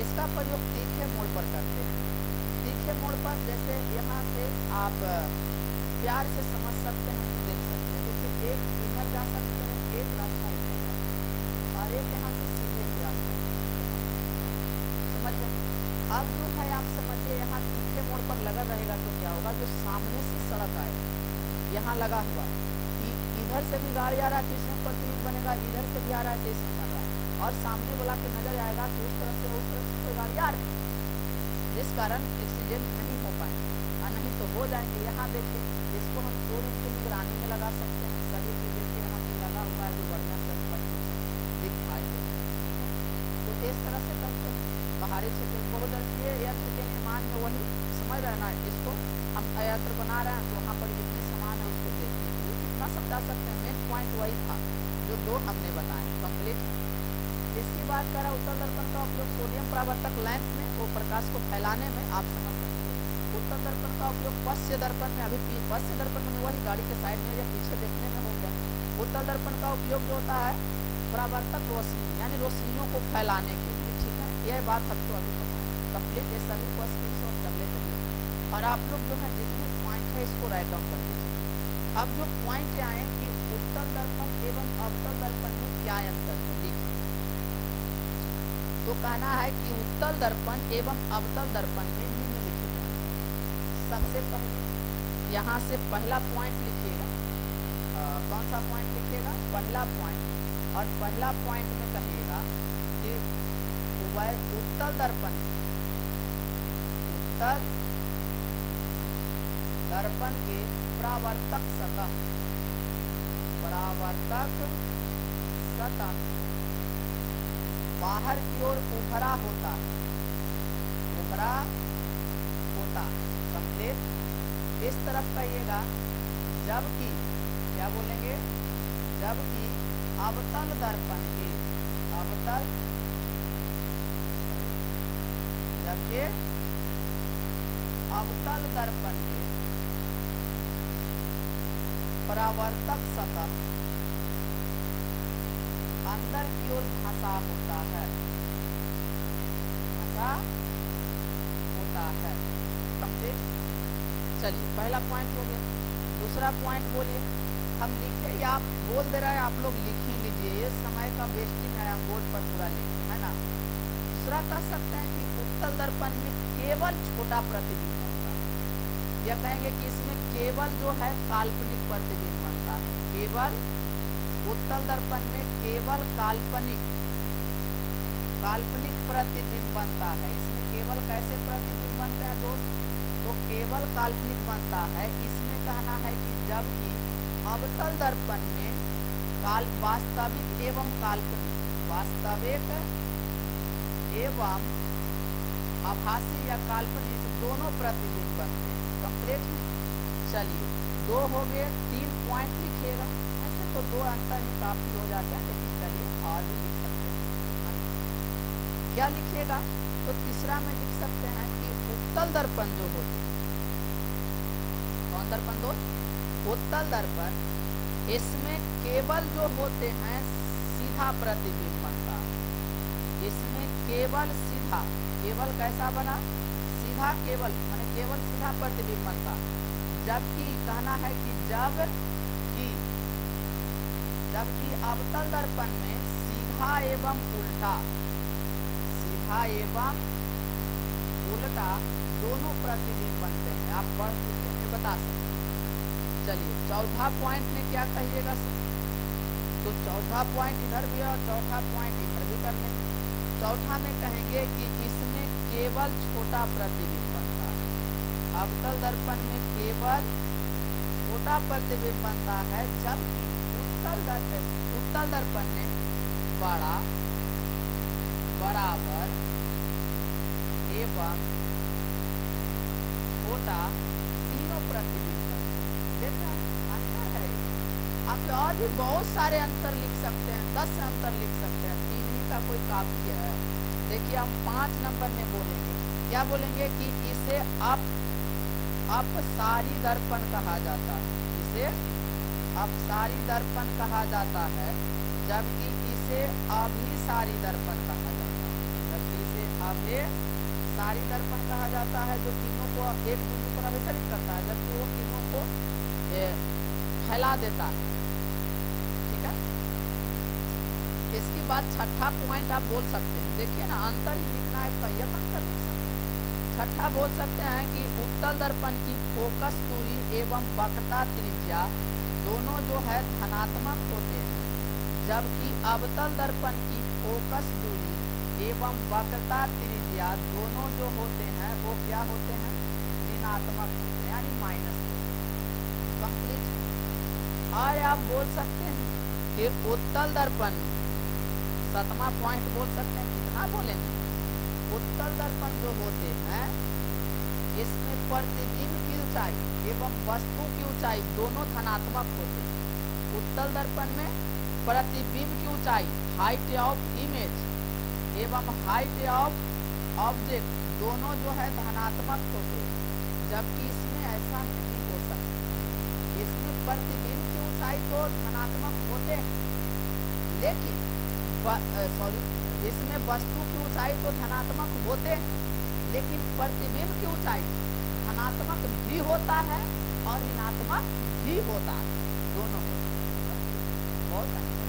इसका प्रयोग तीखे मोड़ पर करते हैं। तीखे मोड़ पर जैसे यहाँ से आप प्यार से समझ सकते हैं, देख सकते हैं। देखिए एक इधर जा सकते हैं, एक रास्ता इधर और एक यहाँ से सीधे रास्ता, समझ गए। अब जो है आप समझिए यहाँ तीखे मोड़ पर लगा रहेगा तो क्या होगा, जो सामने से सड़क आए यहाँ लगा हुआ है, इधर से भी गाड़ी आ रहा है तो इसमें प्रतिबिंब बनेगा, इधर से भी आ रहा है तो इसमें बन रहा है, और सामने वाला के नजर आएगा तो उस तरफ से कोई गाड़ी आ रही, जिस कारण एक्सीडेंट नहीं हो पाए, और नहीं तो हो जाएंगे। यहाँ देखिए इसको हम 4 इंच की निगरानी में लगा सकते हैं, सभी चीज़ें के यहाँ पे लगा हुआ है जो बढ़िया से दिखाई दे। तो इस तरह से करते हैं पहाड़ी क्षेत्र बहुदर्शीय यंत्र के निर्माण में, वही समझ रहे ना, इसको हम यंत्र बना रहे हैं तो वहाँ पर जितने सामान है उसको देखते हैं, कितना समझा सकते हैं। मेन पॉइंट वही था जो 2 हमने बताए कंप्लीट। इसकी बात करा उत्तल दर्पण का उपयोग सोडियम परावर्तक लैंप में वो प्रकाश को फैलाने में, आप समझ सकते हैं। उत्तल दर्पण का उपयोग पश्य दर्पण में, अभी पश्य दर्पण में वही गाड़ी के साइड में या पीछे देखने में हो गया। उत्तल दर्पण का उपयोग जो होता है परावर्तक रोशनी यानी रोशनियों को फैलाने के लिए, ठीक है। यह बात हमको अभी कंप्लीट, ये सभी को स्क्रीनशॉट कर लेते हैं और आप लोग जो है जितने पॉइंट है इसको राइट डाउन कर दीजिए। अब जो पॉइंट आए कि उत्तल दर्पण एवं अवतल दर्पण में क्या अंतर है, देखिए। तो कहना है कि उत्तल दर्पण एवं अवतल दर्पण में निम्नलिखित है। सबसे पहले यहाँ से पहला पॉइंट लिखिएगा, कौन सा पॉइंट लिखिएगा, पहला पॉइंट। और पहला पॉइंट में कहिएगा कि उत्तल दर्पण के परावर्तक सतह बाहर की ओर उभरा होता कंप्लीट। इस तरफ कहिएगा, जबकि क्या बोलेंगे, जबकि अवतल दर्पण के परावर्तक सतह अंदर की ओर धंसा होता है, धंसा होता है। कंप्लीट। चलिए पहला पॉइंट हो गया। दूसरा पॉइंट बोलिए। हम लिखे या आप बोल दे रहे हैं, आप लोग लिख ही लीजिए, ये समय का वेस्टिंग है, हम बोर्ड पर पूरा लिखे, है ना। दूसरा कह सकते हैं कि उत्तल दर्पण में केवल छोटा प्रतिबिंब बनता है, या कहेंगे कि इसमें केवल जो है काल्पनिक प्रतिबिंब बनता है। केवल उत्तल दर्पण में केवल काल्पनिक प्रतिबिंब बनता है। इसमें केवल कैसे प्रतिबिंब बनते हैं दोस्त? तो केवल काल्पनिक बनता है। इसमें कहना है कि जबकि अवतल दर्पण में वास्तविक एवं काल्पनिक, वास्तविक एवं आभासी या काल्पनिक दोनों प्रतिबिंब बनते हैं। कंप्लीट। चलिए 2 हो गए, 3 पॉइंट लिखिएगा। ऐसे तो 2 आंसर ही काफी हो जाते हैं, लेकिन चलिए और भी लिख सकते हैं। क्या लिखिएगा? तो तीसरा में लिख सकते हैं कि उत्तल दर्पण जो होते हैं, कौन दर्पण दोस्त? उत्तल दर्पण, इसमें केवल जो होते हैं सीधा प्रतिबिंब बनता है। इसमें केवल सीधा, केवल कैसा बना? सीधा, केवल माने केवल सीधा प्रतिबिंब बनता। जबकि कहना है कि जबकि अवतल दर्पण में सीधा एवं उल्टा, सीधा एवं उल्टा दोनों प्रतिबिंब बनते हैं। आप पढ़ चुके हैं, बता सकते हैं। चलिए चौथा पॉइंट में क्या कहिएगा सर? तो चौथा पॉइंट इधर भी है और चौथा पॉइंट इधर भी कर लें। चौथा में कहेंगे कि इसमें केवल छोटा प्रतिबिंब बनता है। अवतल दर्पण में केवल छोटा प्रतिबिंब बनता है, जबकि उत्तल दर्पण में बड़ा, बराबर एवं छोटा तीनों प्रतिबिंब बनते हैं। देखा अंतर है। आप और भी बहुत सारे अंतर लिख सकते हैं, 10 अंतर लिख सकते हैं, 3 ही का कोई काफी है। देखिए हम 5 नंबर में बोलेंगे, क्या बोलेंगे कि इसे अपसारी दर्पण कहा जाता है। इसे अपसारी दर्पण कहा जाता है, जबकि इसे अभिसारी दर्पण कहा जाता है। जबकि इसे अभिसारी दर्पण कहा जाता है, जो तीनों को एक दूसरे पर अभिसारित करता है, जबकि वो तीनों को फैला देता है। ठीक है। इसके बाद छठा पॉइंट आप बोल सकते हैं। देखिए ना, अंतर ही लिखना है, कई अंतर लिख सकते हैं। छठा बोल सकते हैं कि उत्तल दर्पण की फोकस दूरी एवं वक्रता त्रिज्या दोनों जो है धनात्मक होते हैं, जबकि अवतल दर्पण की फोकस दूरी एवं वक्रता त्रिज्या दोनों जो होते हैं वो क्या होते हैं? ऋणात्मक होते हैं, यानी माइनस होते हैं। कंप्लीट। और आप बोल सकते हैं कि उत्तल दर्पण, 7वां पॉइंट बोल सकते हैं। कितना बोलेंगे? उत्तल दर्पण जो होते हैं इसमें प्रतिबिंब की ऊंचाई एवं वस्तु की ऊंचाई दोनों धनात्मक होते हैं। उत्तल दर्पण में प्रतिबिंब की ऊंचाई, हाइट ऑफ इमेज एवं हाइट ऑफ ऑब्जेक्ट दोनों जो है धनात्मक होते हैं, जबकि इसमें ऐसा नहीं हो सकता। इसमें प्रतिबिंब की ऊंचाई तो धनात्मक होते हैं, लेकिन इसमें वस्तु की ऊंचाई तो धनात्मक होते हैं, लेकिन प्रतिबिंब की ऊंचाई धनात्मक भी होता है और ऋणात्मक भी होता है, दोनों बहुत अच्छा।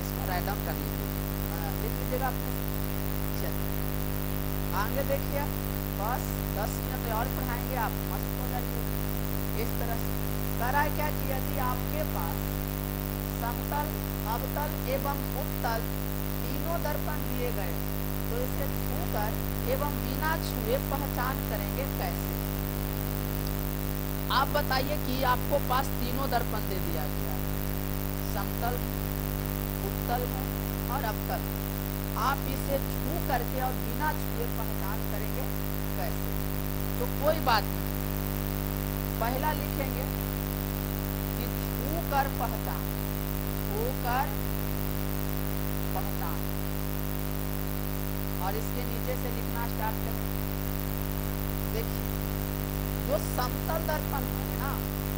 इसको राइट डाउन कर लीजिए, लिख लीजिएगा आपने। चलिए आगे देखिए, बस 10 मिनट और पढ़ाएंगे, आप मस्त हो जाइए। इस तरह से कह रहा है क्या कि यदि आपके पास समतल, अवतल एवं उत्तल तीनों दर्पण दिए गए, तो इसे छूकर एवं बिना छुए पहचान करेंगे कैसे? आप बताइए कि आपको पास तीनों दर्पण दे दिया गया, समतल, उत्तल और अवतल। आप इसे छू करके और बिना छुए पहचान करेंगे कैसे? तो कोई बात नहीं, पहला लिखेंगे कि छू कर पहचान, छू कर पहचान, और इसके नीचे से लिखना स्टार्ट करें। देखिए जो समतल दर्पण है ना,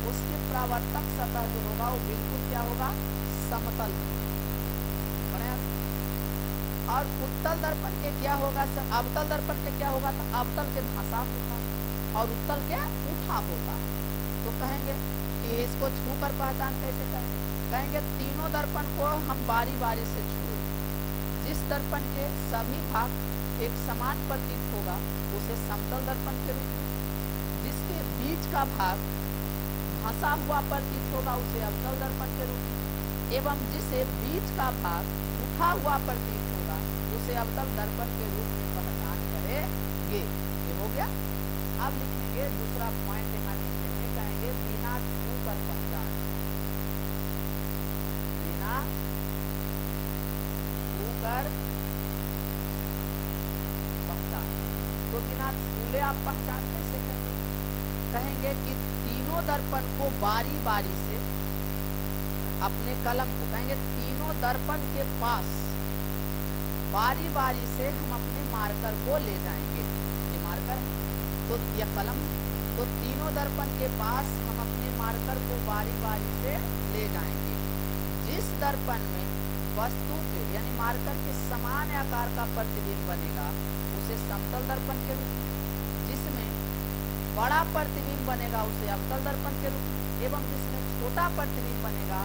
उसके परावर्तक सतह जो होगा वो बिल्कुल क्या होगा, समतल। और उत्तल दर्पण के क्या होगा सर, अवतल दर्पण के क्या होगा, तो अवतल के धंसा होता और उत्तल के उठा होता। तो कहेंगे कि इसको छू कर पहचान कैसे करेंगे, कहेंगे तीनों दर्पण को हम बारी बारी से छुए, जिस दर्पण के सभी भाग एक समान प्रतीत होगा उसे समतल दर्पण के रूप में, जिसके बीच का भाग धंसा हुआ प्रतीत होगा उसे अवतल दर्पण के रूप में, एवं जिसे बीच का भाग उठा हुआ प्रतीत होगा उसे अवतल दर्पण के रूप में पहचान करेंगे। ये हो गया। अब लिखेंगे दूसरा पॉइंट यहाँ लिखेंगे, कहेंगे बिना छू कर पहचान, बिना छू कर पहचान। तो बिना छूले आप पहचान कैसे करेंगे, कहेंगे कि तीनों दर्पण को बारी बारी से अपने कलम को, कहेंगे तीनों दर्पण के पास बारी बारी से हम अपने मार्कर को ले जाएंगे। ये मार्कर तो यह कलम, तो तीनों दर्पण के पास हम अपने मार्कर को बारी बारी से ले जाएंगे। जिस दर्पण में वस्तु के यानी मार्कर के समान आकार का प्रतिबिंब बनेगा उसे समतल दर्पण के रूप में, जिसमें बड़ा प्रतिबिंब बनेगा उसे अवतल दर्पण के रूप में, एवं जिसमें छोटा प्रतिबिंब बनेगा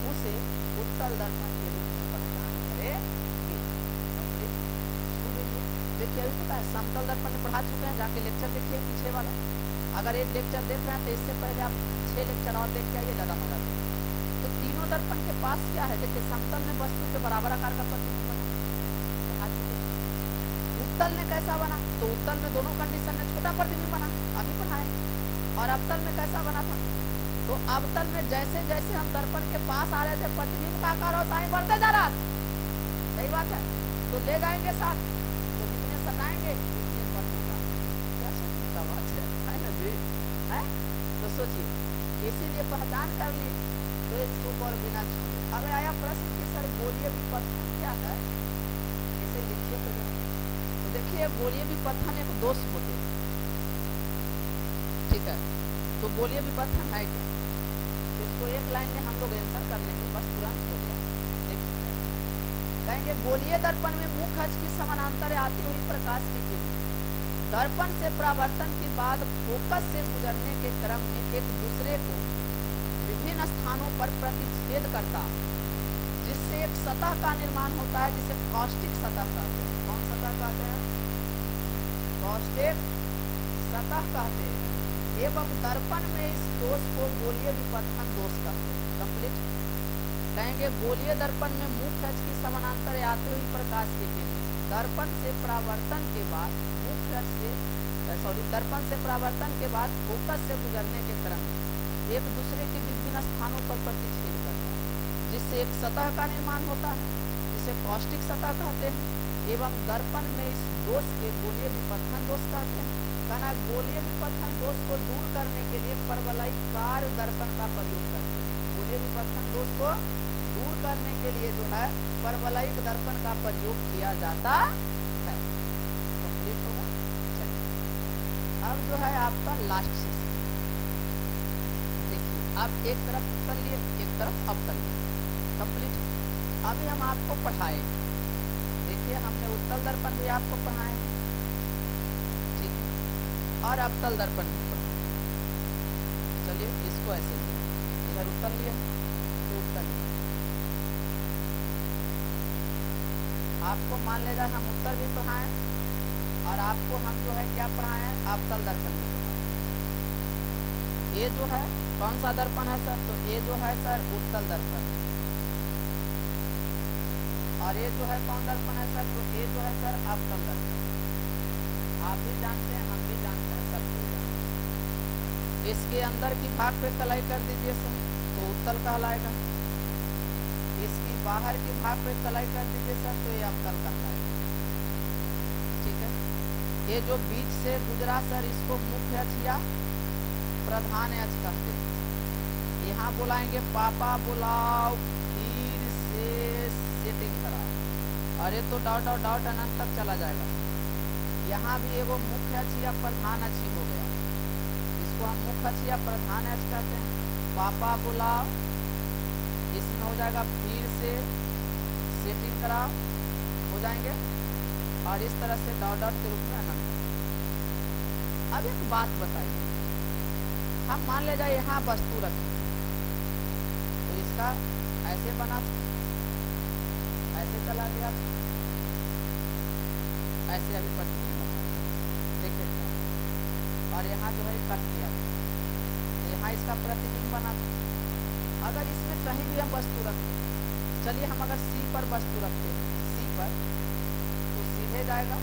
उसे उत्तल दर्पण के रूप में पहचान करेंगे। देखिए अभी पता है समतल दर्पण में पढ़ा चुके हैं, जाके लेक्चर देखिए पीछे वाला। अगर एक लेक्चर देख रहे हैं तो इससे पहले आप 6 लेक्चर और देख के आइए, ज़्यादा मजा आएगा। तो तीनों दर्पण के पास क्या है, देखिए समतल में वस्तु के बराबर आकार का प्रतिबिंब बना, पढ़ा चुके हैं। उत्तल में कैसा बना, तो उत्तल में दोनों कंडीशन में छोटा प्रतिबिंब बना, अभी पढ़ाए। और अवतल में कैसा बना था, तो अवतल में जैसे जैसे हम दर्पण के पास आ रहे थे प्रतिबिंब का आकार और साइन बढ़ते जा रहा था। सही बात है, तो ले जाएंगे साथ, तो जितने सटाएंगे उतने बढ़ेगा। क्या सोचता बात है ना जी, है? तो सोचिए इसीलिए पहचान कर ली तो इसको और बिना छूए। अगर आया प्रश्न कि सर गोलीय विपत्थन क्या है, इसे लिखिए तो देखिए गोलीय विपत्थन एक दोष होते, ठीक है। तो गोलीय विपत्थन है क्या, इसको एक लाइन में हम लोग आंसर कर लेंगे, बस तुरंत हो गया। कहेंगे गोलीय दर्पण में मुख्य अक्ष की समानांतर आती हुई प्रकाश की किरण दर्पण से परावर्तन के बाद फोकस से गुजरने के क्रम में एक दूसरे को विभिन्न स्थानों पर प्रतिच्छेद करता, जिससे एक सतह का निर्माण होता है जिसे कॉस्टिक सतह कहते हैं। कौन सतह कहते हैं, कॉस्टिक सतह कहते हैं। एवं दर्पण में इस दोष को गोलीय विपत्थन दोष कहते हैं। कंप्लीट। कहेंगे गोलीय दर्पण में मुख्य अक्ष की समानांतर आती हुई प्रकाश की किरण दर्पण से परावर्तन के बाद मुख्य अक्ष से दर्पण से परावर्तन के बाद फोकस से गुजरने के क्रम में एक दूसरे के विभिन्न स्थानों पर प्रतिच्छेद करता है, जिससे एक सतह का निर्माण होता है जिसे कॉस्टिक सतह कहते हैं। एवं दर्पण में इस दोष के गोलीय विपत्थन दोष कहते हैं। कहना गोलीय विपत्थन दोष को दूर करने के लिए परवलयिकार दर्पण का प्रयोग करते हैं। गोलीय विपत्थन दोष को दूर करने के लिए जो है परवलयिक दर्पण का प्रयोग किया जाता है। कंप्लीट होगा। अब जो है आपका लास्ट सेशन, देखिए अब एक तरफ उत्तल लिए एक तरफ अवतल लिए। कंप्लीट। अभी हम आपको पढ़ाए, देखिए हमने उत्तल दर्पण भी आपको पढ़ाए, ठीक, और अवतल दर्पण भी पढ़ाए। चलिए इसको ऐसे लिए, इधर उत्तल लिए तो उत्तल लिए। आपको मान ले जाए हम उत्तर भी पढ़ाएं और आपको हम जो है क्या पढ़ाएं, अवतल दर्पण भी पढ़ाएं। ये जो है कौन सा दर्पण है सर, तो ये जो है सर उत्तल दर्पण, और ये जो है कौन दर्पण है सर, तो ये जो है सर अवतल दर्पण। आप भी जानते हैं, हम भी जानते हैं, सब कोई जानते हैं। इसके अंदर की भाग पे कलाई कर दीजिए सर तो उत्तल कहलाएगा, इसकी बाहर की भाग पे कलाई कर दीजिए सर तो ये अवतल कहलाएगा, ठीक है। ये जो बीच से गुजरा सर इसको मुख्य अक्ष या प्रधान अक्ष कहते हैं। यहाँ बुलाएंगे पापा बुलाओ, फिर से सेटिंग कराओ, और ये तो डॉट डॉट डॉट अनंत तक चला जाएगा। यहाँ भी एगो मुख्य अक्ष या प्रधान अक्ष हो गया, इसको हम मुख्य अक्ष या प्रधान अक्ष कहते हैं। पापा बुलाओ, इसमें हो जाएगा फिर से सेटिंग कराओ, हो जाएंगे, और इस तरह से डॉट डॉट के रूप में अनंत। अब एक बात बताइए, हम मान ले जाए यहाँ वस्तु रखें तो इसका ऐसे बना, ऐसे चला गया, ऐसे अभी प्रतिबिंब देखिए, और यहाँ जो है कट किया, तो यहाँ इसका प्रतिबिंब बना। अगर इसमें कहीं भी हम वस्तु रखें, चलिए हम अगर सी पर वस्तु रखते हैं, सी पर, तो सीधे जाएगा,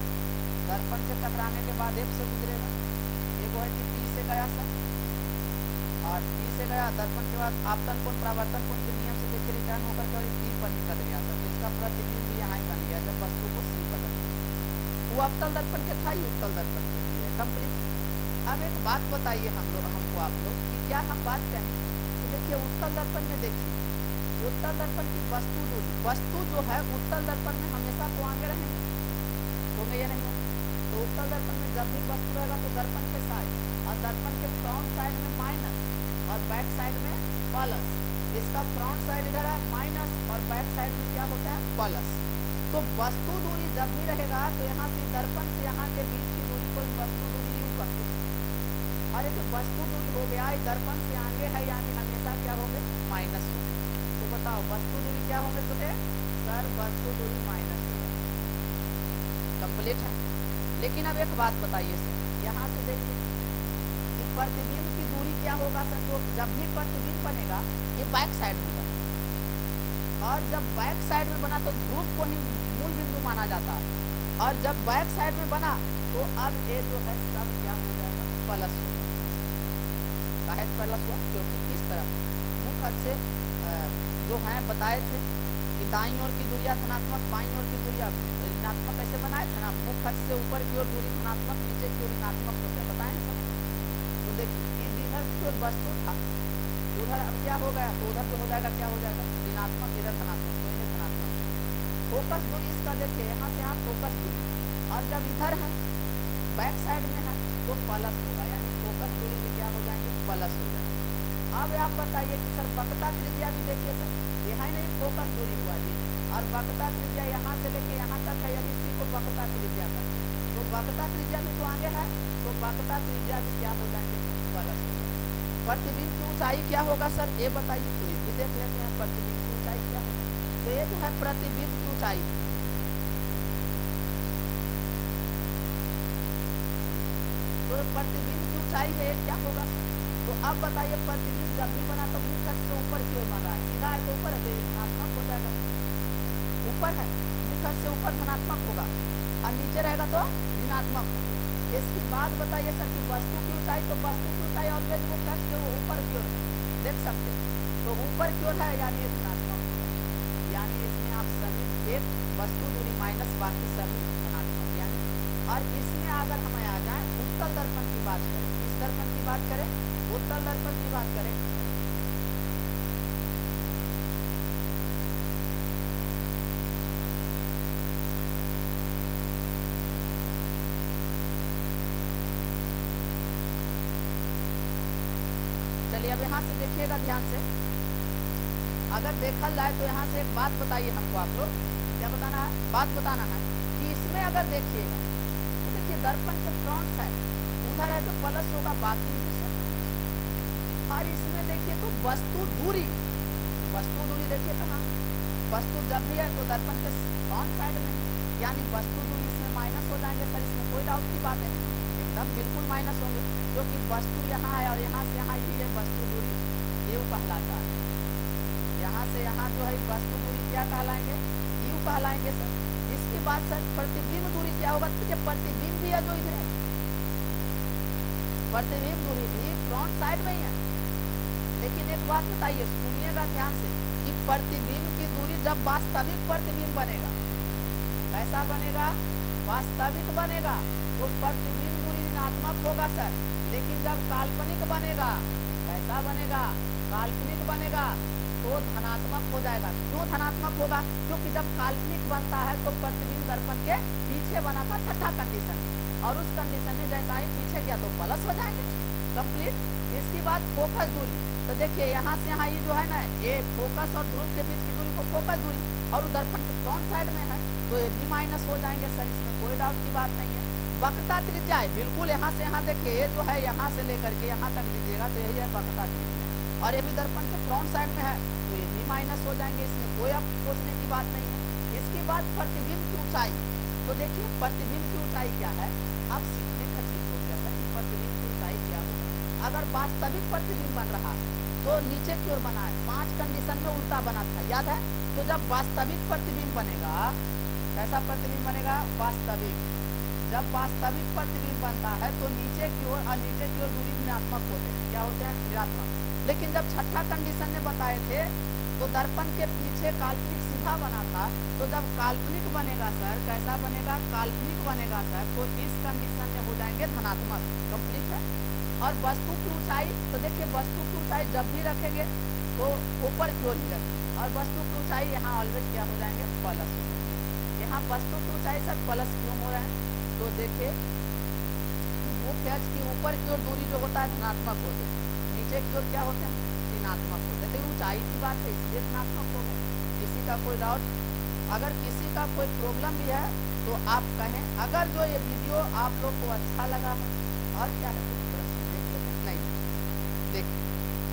दर्पण से टकराने के बाद एफ से गुजरेगा, एक वो है कि पी से गया सर, और पी से गया, दर्पण के बाद आपतन कोण परावर्तन कोण के नियम से देखिए रिटर्न होकर के पी पर निकल गया सर, तो इसका प्रतिबिंब भी यहाँ ही बन गया जब वस्तु को सी पर रखें। वो अवतल दर्पण के था, ही उत्तल दर्पण के लिए कंप्लीट। अब एक बात बताइए हमको आप लोग कि क्या हम बात करें, तो देखिए उत्तल दर्पण में देखिए, उत्तल दर्पण की वस्तु दूरी, वस्तु जो है उत्तल दर्पण में हमेशा तो आगे रहेंगे, होंगे या नहीं होंगे, तो उत्तल दर्पण में जब भी वस्तु रहेगा तो दर्पण के साइड, और दर्पण के फ्रंट साइड में माइनस और बैक साइड में प्लस। इसका फ्रंट साइड इधर है माइनस और बैक साइड में क्या होता है प्लस। तो वस्तु दूरी जब भी रहेगा तो यहाँ से दर्पण से यहाँ के बीच की दूरी को वस्तु दूरी यूँ करते हैं, और ये वस्तु दूरी हो गया दर्पण से आगे है, यानी हमेशा क्या होंगे माइनस होंगे। तो बताओ वस्तु दूरी क्या होंगे तुझे सर, वस्तु दूरी माइनस होगा, कंप्लीट है। लेकिन अब एक बात बताइए सर, यहाँ से देखिए कि प्रतिबिंब की दूरी क्या होगा सर, तो जब भी प्रतिबिंब बनेगा ये बैक साइड में बनेगा, और जब बैक साइड में बना तो ध्रुव को ही मूल बिंदु माना जाता है, और जब बैक साइड में बना तो अब ये जो है सब क्या हो जाएगा प्लस हो जाएगा। प्लस हुआ क्योंकि इस तरफ मुख्य अक्ष से जो है बताए थे कि दाईं ओर की दूरिया धनात्मक, बाईं ओर की दूरिया ऋणात्मक, ऐसे बनाए थे ना, मुख्य अक्ष से ऊपर की ओर दूरी धनात्मक, नीचे की ओर ऋणात्मक होते हैं, बताए सब। तो देखिए इधर की ओर वस्तु था, उधर अब क्या हो गया, तो उधर तो हो जाएगा क्या हो जाएगा ऋणात्मक, इधर धनात्मक, तो इधर धनात्मक। फोकस दूरी इसका देखिए यहाँ से यहाँ फोकस दूरी, और जब इधर है बैक साइड में है तो प्लस होगा, यानी फोकस दूरी भी क्या हो जाएंगे प्लस हो जाएंगे। अब आप बताइए कि सर वक्रता त्रिज्या भी देखिए सर, यहाँ नहीं फोकस दूरी हुआ जी, और वक्रता त्रिज्या यहाँ से लेके यहाँ तक है, यदि इसी को वक्रता त्रिज्या का, तो वक्रता त्रिज्या भी तो आगे है, तो वक्रता त्रिज्या भी क्या हो जाएंगे प्लस हो जाएंगे। प्रतिबिंब की ऊंचाई क्या होगा सर, ये बताइए, तो ये भी देख लेते हैं प्रतिबिंब की ऊंचाई क्या होगा। तो ये जो है प्रतिबिंब की ऊंचाई, तो प्रतिबिंब की ऊंचाई है क्या होगा। तो अब बताइए प्रतिबिंब जब भी बना तो मुख्य अक्ष से ऊपर की ओर बना है, सीधा है तो ऊपर है तो धनात्मक हो जाएगा, ऊपर है मुख्य अक्ष से ऊपर धनात्मक होगा, और नीचे रहेगा तो ऋणात्मक होगा। इसकी बात बताइए सर कि वस्तु की ऊंचाई, तो वस्तु की ऊंचाई ऑलवेज मुख्य अक्ष से ऊपर की ओर देख सकते हैं, तो ऊपर की ओर है यानी धनात्मक होगा, यानी इसमें आप सभी एक वस्तु दूरी माइनस बाकी सभी धनात्मक, यानी। और इसमें अगर हम आ जाए उत्तल दर्पण की बात करें, किस दर्पण की बात करें, उत्तल दर्पण की बात करें, चलिए अब यहाँ से देखिएगा ध्यान से, अगर देखा जाए तो यहाँ से एक बात बताइए हमको, आप लोग क्या बताना है, बात बताना है कि इसमें अगर देखिएगा तो देखिए दर्पण के फ्रंट साइड उधर है तो प्लस होगा, बाकी और इसमें देखिए तो वस्तु दूरी देखिए कहाँ, वस्तु जब भी है तो दर्पण के फ्रंट साइड में, यानी वस्तु दूरी इसमें माइनस हो जाएंगे सर, इसमें कोई डाउट की बात है, एकदम बिल्कुल माइनस होंगे, क्योंकि वस्तु यहाँ है और यहाँ से यहाँ ही है, वस्तु दूरी यू कहलाता है, यहाँ से यहाँ जो है वस्तु दूरी क्या कहलाएंगे यू कहलाएंगे सर। इसके बाद सर प्रतिबिंब दूरी क्या होगा, तो प्रतिबिंब भी है जो इधर प्रतिबिंब दूरी भी फ्रंट साइड में ही है, लेकिन एक बात बताइए सुनिएगा ध्यान से कि प्रतिबिंब की दूरी जब वास्तविक प्रतिबिंब बनेगा, कैसा बनेगा वास्तविक बनेगा, तो प्रतिबिंब दूरी ऋणात्मक होगा सर, लेकिन जब काल्पनिक बनेगा, कैसा बनेगा काल्पनिक बनेगा तो धनात्मक हो जाएगा। क्यों धनात्मक होगा, क्योंकि जब काल्पनिक बनता है तो प्रतिबिंब दर्पण के पीछे बना था छठा कंडीशन, और उस कंडीशन में जैसा ही पीछे गया तो प्लस हो जाएंगे, कंप्लीट। इसकी बात फोकस दूरी, तो देखिए यहाँ से यहाँ ये जो है ना, ये फोकस और ध्रुव के बीच की दूरी को फोकस दूरी, और दर्पण के फ्रंट साइड में है तो ये भी माइनस हो जाएंगे सर, इसमें कोई डाउट की बात नहीं है। वक्रता त्रिज्या है बिल्कुल, यहाँ से यहाँ देखिए ये जो है यहाँ से लेकर के यहाँ तक लीजिएगा तो यही है वक्रता त्रिज्या, और ये भी दर्पण के फ्रंट साइड में है तो ये भी माइनस हो जाएंगे, इसमें कोई अब सोचने की बात नहीं है। इसकी बात प्रतिबिंब की ऊंचाई, तो देखिए प्रतिबिंब की ऊंचाई क्या है, अब सीखने का चीज हो गया है प्रतिबिंब की ऊंचाई क्या होगा। अगर वास्तविक प्रतिबिंब बन रहा है तो नीचे की ओर बना है, 5 कंडीशन में उल्टा बना था, याद है। तो जब वास्तविक प्रतिबिंब बनेगा, कैसा प्रतिबिंब बनेगा, वास्तविक, जब वास्तविक प्रतिबिंब बनता है तो नीचे की ओर और नीचे की ओर दूरी ऋणात्मक होते हैं, क्या होते हैं, ऋणात्मक। लेकिन जब छठा कंडीशन में बताए थे तो दर्पण के पीछे काल्पनिक सीधा बना था, तो जब काल्पनिक बनेगा सर, कैसा बनेगा, काल्पनिक बनेगा सर, तो इस कंडीशन में हो जाएंगे धनात्मक, कंप्लीट है। और वस्तु की ऊंचाई, तो देखिए वस्तु की ऊंचाई जब भी रखेंगे तो ऊपर की ओर ही रखेंगे, और वस्तु की ऊंचाई यहाँ ऑलवेज क्या हो जाएंगे, प्लस। यहाँ वस्तु की ऊंचाई सर प्लस क्यों हो रहा है, तो देखिए मुख्य अक्ष की ऊपर की ओर दूरी जो होता है धनात्मक होते हैं, नीचे की ओर क्या होते हैं, ऋणात्मक होते हैं। तो ऊंचाई की बात है इसलिए धनात्मक हो गए, किसी का कोई डाउट, अगर किसी का कोई प्रॉब्लम भी है तो आप कहें। अगर जो ये वीडियो आप लोग को अच्छा लगा है, और क्या है नहीं, देख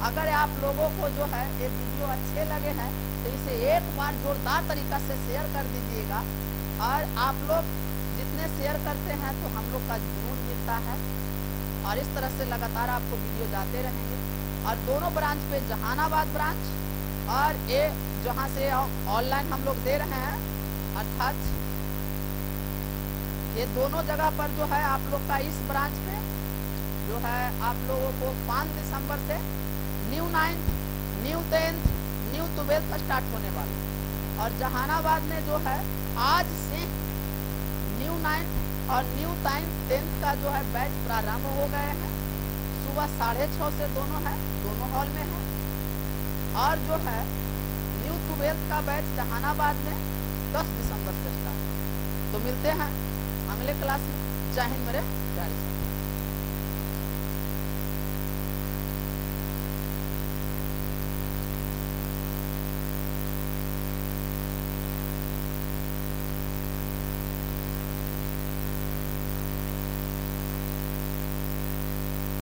अगर आप लोगों को जो है ये वीडियो अच्छे लगे हैं तो इसे एक बार जोरदार तरीका से शेयर कर दीजिएगा, और आप लोग जितने शेयर करते हैं तो हम लोग का जुनून मिलता है, और इस तरह से लगातार आपको वीडियो जाते रहेंगे। और दोनों ब्रांच पे, जहानाबाद ब्रांच और ये जहाँ से ऑनलाइन हम लोग दे रहे हैं, अर्थात ये दोनों जगह पर जो है आप लोग का इस ब्रांच पे जो है आप लोगों को 5 दिसंबर से new 9th, new 10th, new 12th start होने वाला, और जहानाबाद में जो है आज से न्यू 9th और न्यू 10th का जो है बैच प्रारंभ हो गए हैं। सुबह 6:30 से दोनों है, दोनों हॉल में है, और जो है न्यू 12th का बैच जहानाबाद में 10 दिसंबर से स्टार्ट। तो मिलते हैं अगले क्लास में। जय हिंद मेरे प्यारे।